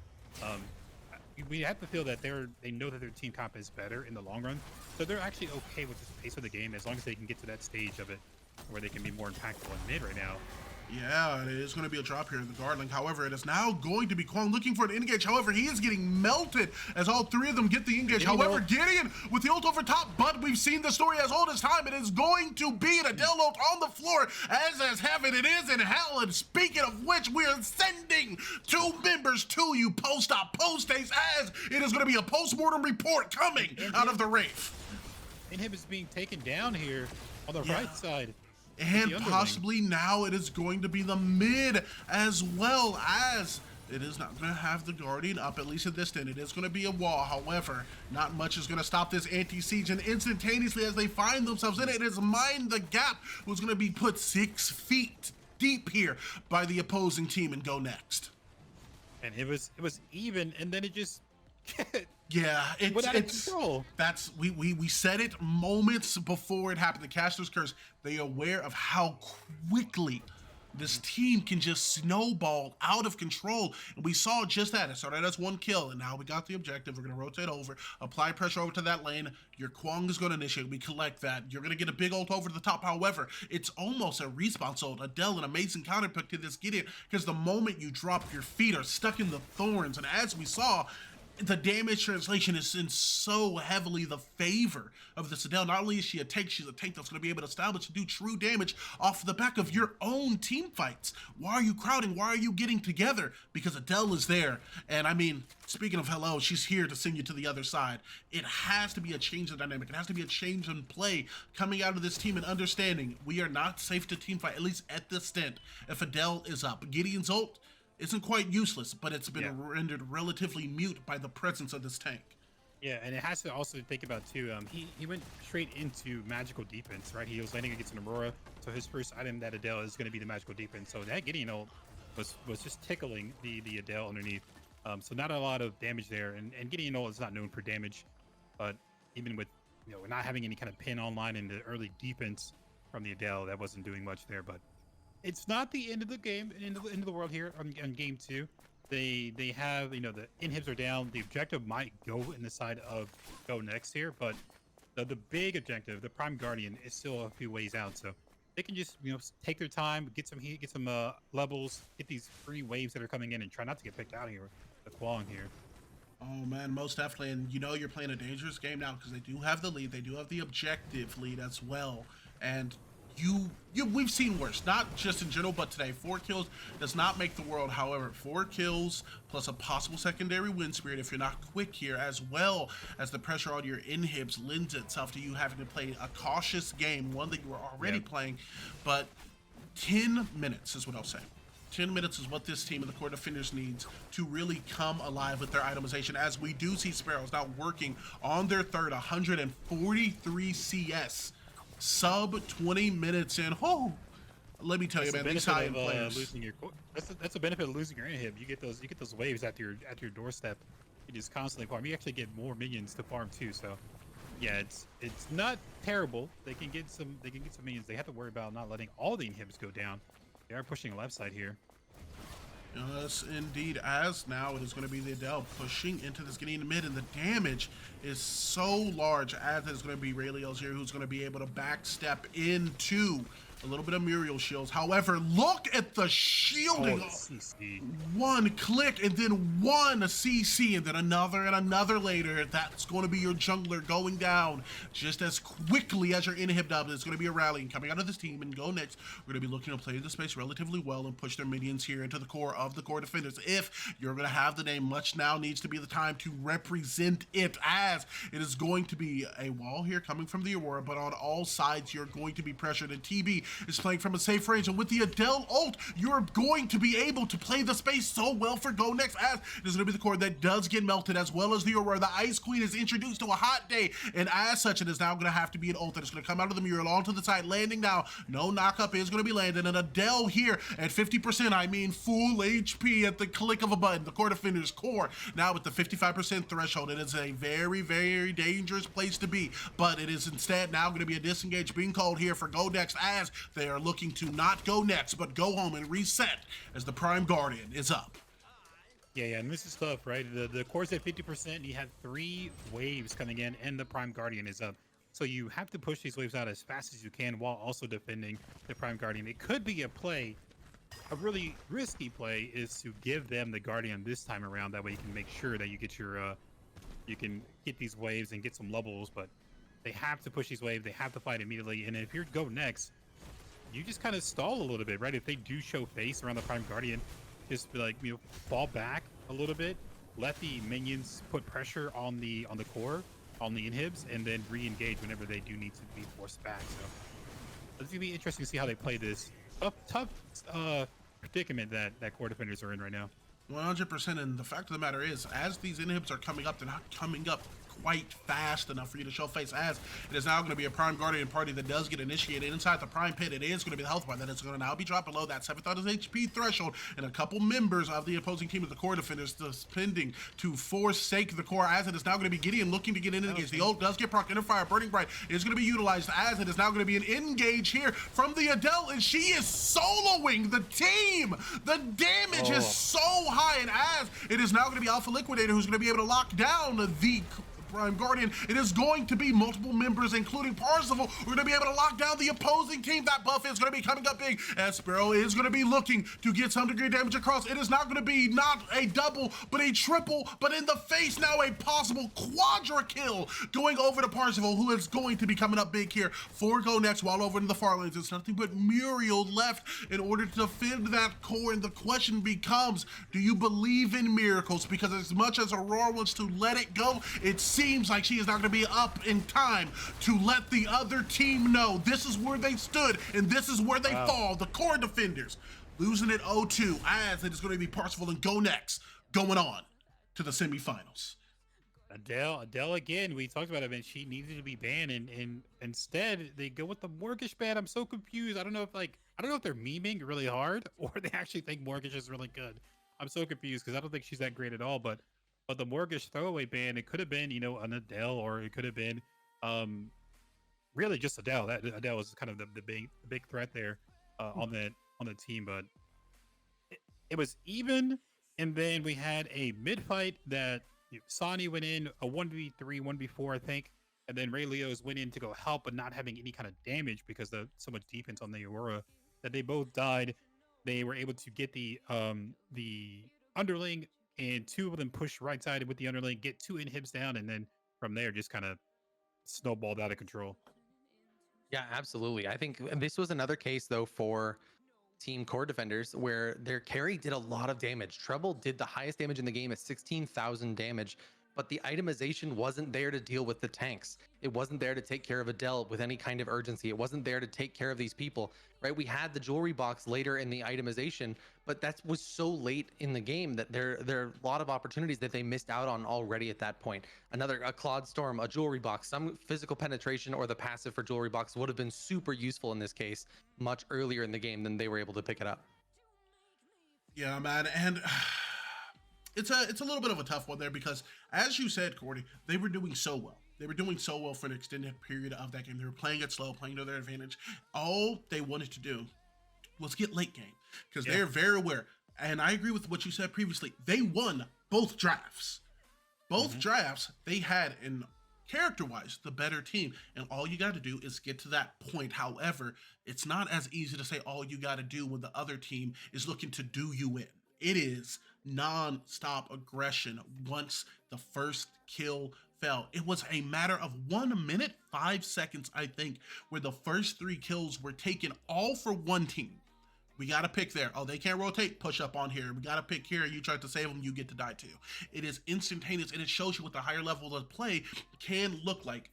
We have to feel that they know that their team comp is better in the long run, so they're actually okay with the pace of the game, as long as they can get to that stage of it where they can be more impactful in mid right now. Yeah, it is going to be a drop here in the guard link. However, it is now going to be Kwang looking for an engage. However, he is getting melted as all three of them get the engage. However, Gideon with the ult over top, but we've seen the story as old as time. It is going to be an Adele ult on the floor, as heaven. It is in hell. And speaking of which, we are sending 2 members to you post-op, post-haste, as it is going to be a post-mortem report coming out of the Wraith. Inhib is being taken down here on the right side. And possibly now it is going to be the mid, as well as It is not going to have the Guardian up, at least in this end. It is going to be a wall. However, not much is going to stop this anti-siege. And instantaneously, as they find themselves in it, it is Mind the Gap who's going to be put 6 feet deep here by the opposing team and go next. And it was even, and then it just Yeah, went out of control. That's we said it moments before it happened. The Caster's Curse, they are aware of how quickly this team can just snowball out of control. And we saw just that. It started as 1 kill, and now we got the objective. We're going to rotate over, apply pressure over to that lane. Your Kwang is going to initiate. We collect that. You're going to get a big ult over the top. However, it's almost a respawn ult. Adele, an amazing counter pick to this Gideon, because the moment you drop, your feet are stuck in the thorns. And as we saw, the damage translation is in so heavily the favor of this Adele. Not only is she a tank, she's a tank that's going to be able to establish and do true damage off the back of your own team fights. Why are you crowding? Why are you getting together? Because Adele is there. And I mean, speaking of hello, she's here to send you to the other side. It has to be a change in dynamic. It has to be a change in play coming out of this team and understanding we are not safe to team fight, at least at this stint, if Adele is up. Gideon's ult isn't quite useless, but it's been rendered relatively mute by the presence of this tank. Yeah, and it has to also think about too. He went straight into magical defense, right? He was landing against an Aurora, so his first item that Adele is going to be the magical defense. So that Gideon ult was just tickling the Adele underneath. So not a lot of damage there, and Gideon ult is not known for damage, but even with not having any kind of pin online in the early defense from the Adele, that wasn't doing much there. But it's not the end of the game, end of the world here on game 2. They have, the inhibs are down. The objective might go in the side of go next here, but the big objective, the Prime Guardian, is still a few ways out. So they can just, take their time, get some heat, get some levels, get these free waves that are coming in, and try not to get picked out here with Kwang here. Oh man, most definitely. And you're playing a dangerous game now because they do have the lead. They do have the objective lead as well. And we've seen worse, not just in general, but today 4 kills does not make the world. However, 4 kills plus a possible secondary win spirit if you're not quick here, as well as the pressure on your inhibs, lends itself to you having to play a cautious game, one that you were already playing. But 10 minutes is what I'll say. 10 minutes is what this team and the core defenders needs to really come alive with their itemization, as we do see Sparrows now working on their third 143 CS. Sub 20 minutes in. Oh, let me tell you, man, these high players. That's a benefit of losing your inhib. You get those waves at your doorstep. You just constantly farm. You actually get more minions to farm too. So, yeah, it's not terrible. They can get some minions. They have to worry about not letting all the inhibs go down. They are pushing left side here. Yes, indeed. As now it is going to be the Adele pushing into this getting mid, and the damage is so large as it's going to be Raeliel's here, who's going to be able to backstep into a little bit of Muriel shields. However, look at the shielding. One click and then one CC and then another and another later. That's going to be your jungler going down just as quickly as your inhib dub. It's going to be a rally coming out of this team and go next. We're going to be looking to play the space relatively well and push their minions here into the core of the core defenders. If you're going to have the name, much now needs to be the time to represent it, as it is going to be a wall here coming from the Aurora, but on all sides you're going to be pressured, and TB is playing from a safe range, and with the Adele ult, you're going to be able to play the space so well for go next, as it is going to be the core that does get melted, as well as the Aurora. The Ice Queen is introduced to a hot day, and as such, it is now going to have to be an ult that is going to come out of the mural onto the side, landing now. No knockup is going to be landed, and Adele here at 50%, I mean full HP at the click of a button. The core defender's core now with the 55% threshold. It is a very, very dangerous place to be, but it is instead now going to be a disengage being called here for go next, as they are looking to not go next, but go home and reset as the Prime Guardian is up. Yeah, and this is tough, right? The core's at 50%. You have 3 waves coming in, and the Prime Guardian is up. So you have to push these waves out as fast as you can while also defending the Prime Guardian. It could be a play. A really risky play is to give them the Guardian this time around. That way you can make sure that you get your, you can get these waves and get some levels. But they have to push these waves. They have to fight immediately. And if you go next, you just kind of stall a little bit, right? If they do show face around the Prime Guardian, just be like, fall back a little bit, let the minions put pressure on the core, on the inhibs, and then re-engage whenever they do need to be forced back. So it's gonna be interesting to see how they play this tough predicament that core defenders are in right now. 100%. And the fact of the matter is, as these inhibs are coming up, they're not coming up quite fast enough for you to show face, as it is now going to be a Prime Guardian party that does get initiated inside the Prime Pit. It is going to be the health bar that is going to now be dropped below that 7,000 HP threshold, and a couple members of the opposing team of the core defenders spending to forsake the core, as it is now going to be Gideon looking to get into the engage. The ult does get proc into fire. Burning Bright is going to be utilized, as it is now going to be an engage here from the Adele, and she is soloing the team. The damage is so high, and as it is now going to be Alpha Liquidator who's going to be able to lock down the Prime Guardian, it is going to be multiple members, including Parzival, who are going to be able to lock down the opposing team. That buff is going to be coming up big, as Sparrow is going to be looking to get some degree of damage across. It is not going to be not a double, but a triple, but in the face now a possible quadra kill going over to Parzival, who is going to be coming up big here for Go Next. While over in the far lanes, it's nothing but Muriel left in order to defend that core, and the question becomes, do you believe in miracles? Because as much as Aurora wants to let it go, it seems like she is not going to be up in time to let the other team know this is where they stood and this is where they fall. The core defenders losing it 0-2, as it is going to be Parzival and Go Next going on to the semifinals. Adele again. We talked about it, and she needed to be banned, and instead they go with the Mortgage ban. I'm so confused. I don't know if they're memeing really hard or they actually think Mortgage is really good. I'm so confused because I don't think she's that great at all. But the Mortgage throwaway ban, it could have been, an Adele, or it could have been really just Adele. That Adele was kind of the big threat there on the team, but it was even. And then we had a mid fight that Sonny went in a 1v3, 1v4, I think, and then Ray Leos went in to go help, but not having any kind of damage because of so much defense on the Aurora that they both died. They were able to get the underling, and two of them push right side with the underling, get two inhibs down, and then from there just kind of snowballed out of control. Yeah, absolutely. I think this was another case though for team core defenders where their carry did a lot of damage. Treble did the highest damage in the game at 16,000 damage, but the itemization wasn't there to deal with the tanks. It wasn't there to take care of Adele with any kind of urgency. It wasn't there to take care of these people, right? We had the jewelry box later in the itemization, but that was so late in the game that there are a lot of opportunities that they missed out on already at that point. A Claude Storm, a jewelry box, some physical penetration, or the passive for jewelry box would have been super useful in this case much earlier in the game than they were able to pick it up. Yeah, man, and it's a little bit of a tough one there because, as you said, Cordy, they were doing so well. They were doing so well for an extended period of that game. They were playing it slow, playing to their advantage. All they wanted to do was get late game because they're very aware. And I agree with what you said previously. They won both drafts. Both drafts, they had, in character-wise, the better team. And all you got to do is get to that point. However, it's not as easy to say all you got to do when the other team is looking to do you in. It is non-stop aggression once the first kill fell. It was a matter of 1 minute, 5 seconds, I think, where the first 3 kills were taken all for one team. We got to pick there. Oh, they can't rotate. Push up on here. We got to pick here. You try to save them. You get to die too. It is instantaneous, and it shows you what the higher level of play can look like.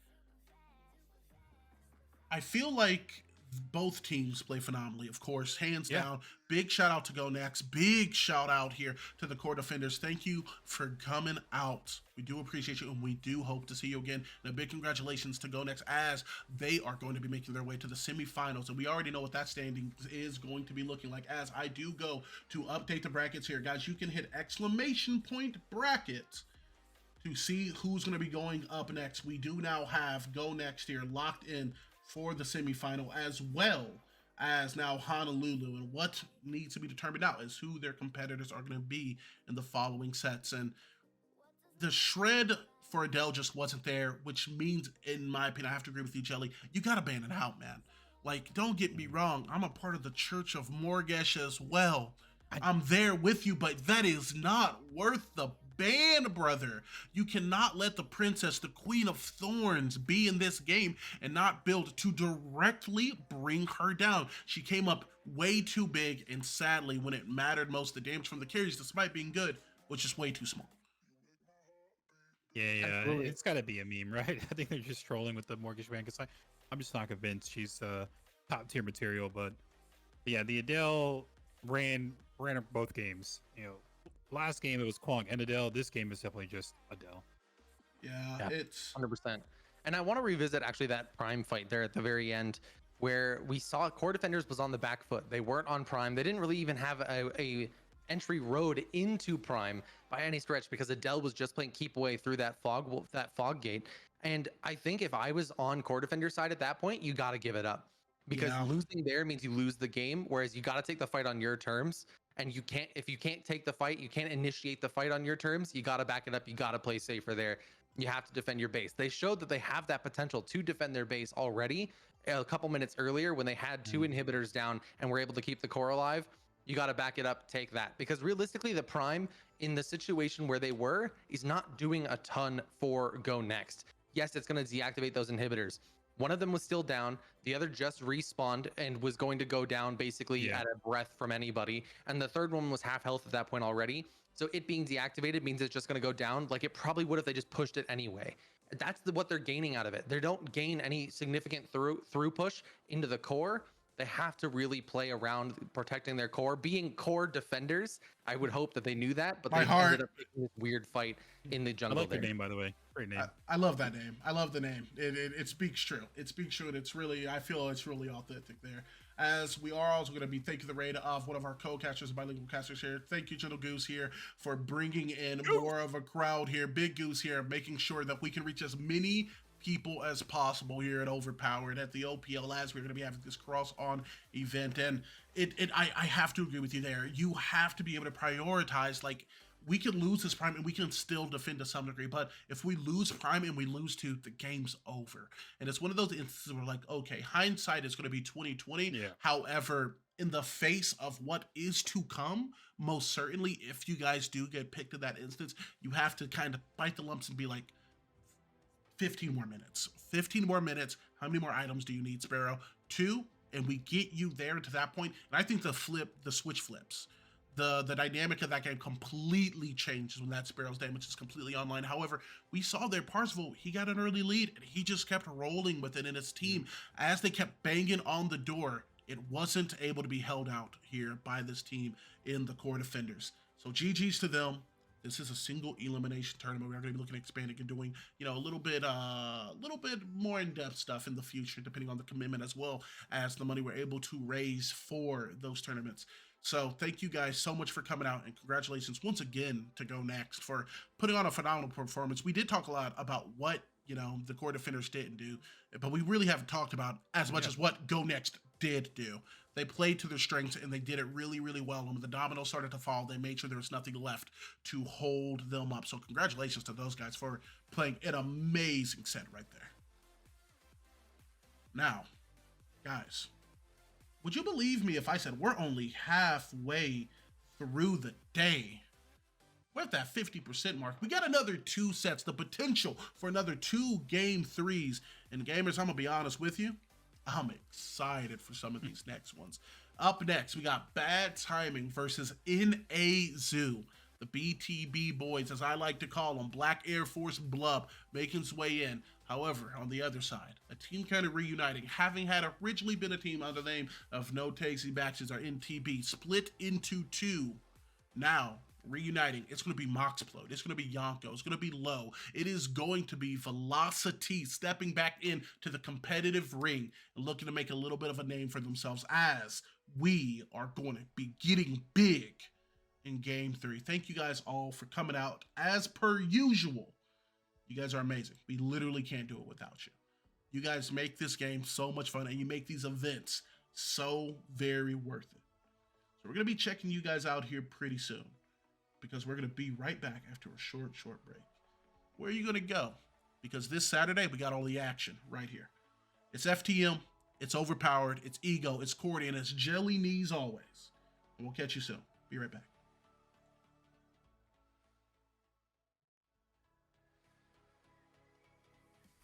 I feel like both teams play phenomenally, of course, hands down. Big shout out to Go Next. Big shout out here to the core defenders. Thank you for coming out. We do appreciate you, and we do hope to see you again. And a big congratulations to Go Next, as they are going to be making their way to the semifinals. And we already know what that standing is going to be looking like. As I do go to update the brackets here, guys, you can hit ! bracket to see who's going to be going up next. We do now have Go Next here locked in for the semifinal, as well as now Honolulu. And what needs to be determined now is who their competitors are going to be in the following sets. And the shred for Adele just wasn't there, which means, in my opinion, I have to agree with you, Jelly, you got to ban it out, man. Like, don't get me wrong, I'm a part of the Church of Morgesh as well. I'm there with you, but that is not worth the ban, brother. You cannot let the princess, the Queen of Thorns, be in this game and not build to directly bring her down. She came up way too big, and sadly, when it mattered most, the damage from the carries, despite being good, was just way too small. Yeah, it's got to be a meme, right? I think they're just trolling with the Mortgage ban because I'm just not convinced she's top tier material. But yeah, the Adele ran both games. Last game it was Kwong and Adele. This game is definitely just Adele. Yeah, Yeah. it's 100%. And I want to revisit actually that Prime fight there at the very end, where we saw Core Defenders was on the back foot. They weren't on Prime. They didn't really even have a entry road into Prime by any stretch, because Adele was just playing keep away through that fog gate. And I think if I was on Core Defender side at that point, you got to give it up, because Yeah. losing there means you lose the game. Whereas you got to take the fight on your terms. And if you can't take the fight, you can't initiate the fight on your terms. You got to back it up. You got to play safer there. You have to defend your base. They showed that they have that potential to defend their base already a couple minutes earlier when they had two inhibitors down and were able to keep the core alive. You got to back it up, take that. Because realistically, the Prime in the situation where they were is not doing a ton for Go Next. Yes, it's going to deactivate those inhibitors. One of them was still down. The other just respawned and was going to go down basically at a breath from anybody. And the third one was half health at that point already. So it being deactivated means it's just going to go down like it probably would if they just pushed it anyway. That's what they're gaining out of it. They don't gain any significant through push into the core. They have to really play around protecting their core, being core defenders. I would hope that they knew that, but they ended up taking this weird fight in the I jungle. like the name, by the way. Great name. I love that name. I love the name. It speaks true. It speaks true, and it's really, I feel it's really authentic there. As we are also going to be thanking the raid of one of our co-casters, bilingual casters here. Thank you, Gentle Goose here, for bringing in more of a crowd here. Big Goose here, making sure that we can reach as many people as possible here at Overpowered at the OPL, as we're going to be having this cross-on event. And I have to agree with you there. You have to be able to prioritize, like, we can lose this Prime and we can still defend to some degree, but if we lose Prime and we lose 2, the game's over. And it's one of those instances where, like, okay, hindsight is going to be 2020. Yeah. However, in the face of what is to come, most certainly, if you guys do get picked in that instance, you have to kind of bite the lumps and be like, 15 more minutes. 15 more minutes. How many more items do you need, Sparrow? 2, and we get you there to that point. And I think the switch flips. The dynamic of that game completely changes when that Sparrow's damage is completely online. However, we saw there Parzival, he got an early lead, and he just kept rolling with it in his team. As they kept banging on the door, it wasn't able to be held out here by this team in the core defenders. So GG's to them. This is a single elimination tournament. We're going to be looking at expanding and doing, you know, a little bit more in-depth stuff in the future, depending on the commitment as well as the money we're able to raise for those tournaments. So thank you guys so much for coming out, and congratulations once again to Go Next for putting on a phenomenal performance. We did talk a lot about what, you know, the core defenders didn't do, but we really haven't talked about as much as what Go Next did do. They played to their strengths, and they did it really, really well. And when the dominoes started to fall, they made sure there was nothing left to hold them up. So congratulations to those guys for playing an amazing set right there. Now, guys, would you believe me if I said we're only halfway through the day? We're at that 50% mark. We got another 2 sets, the potential for another 2 game 3s. And gamers, I'm going to be honest with you, I'm excited for some of these next ones. Up next, we got Bad Timing versus NA Zoo. The BTB boys, as I like to call them, Black Air Force Blub, making its way in. However, on the other side, a team kind of reuniting, having had originally been a team under the name of No Takesy Batches, or NTB, split into 2. Now, reuniting, it's going to be Moxplode, it's going to be Yonko, it's going to be Low, it is going to be Velocity stepping back in to the competitive ring and looking to make a little bit of a name for themselves, as we are going to be getting big in game 3. Thank you guys all for coming out. As per usual, you guys are amazing. We literally can't do it without you. You guys make this game so much fun, and you make these events so very worth it. So we're going to be checking you guys out here pretty soon, because we're going to be right back after a short break. Where are you going to go? Because this Saturday, we got all the action right here. It's FTM, it's Overpowered, it's Ego, it's Cordy, and it's JellyKnees always. And we'll catch you soon. Be right back.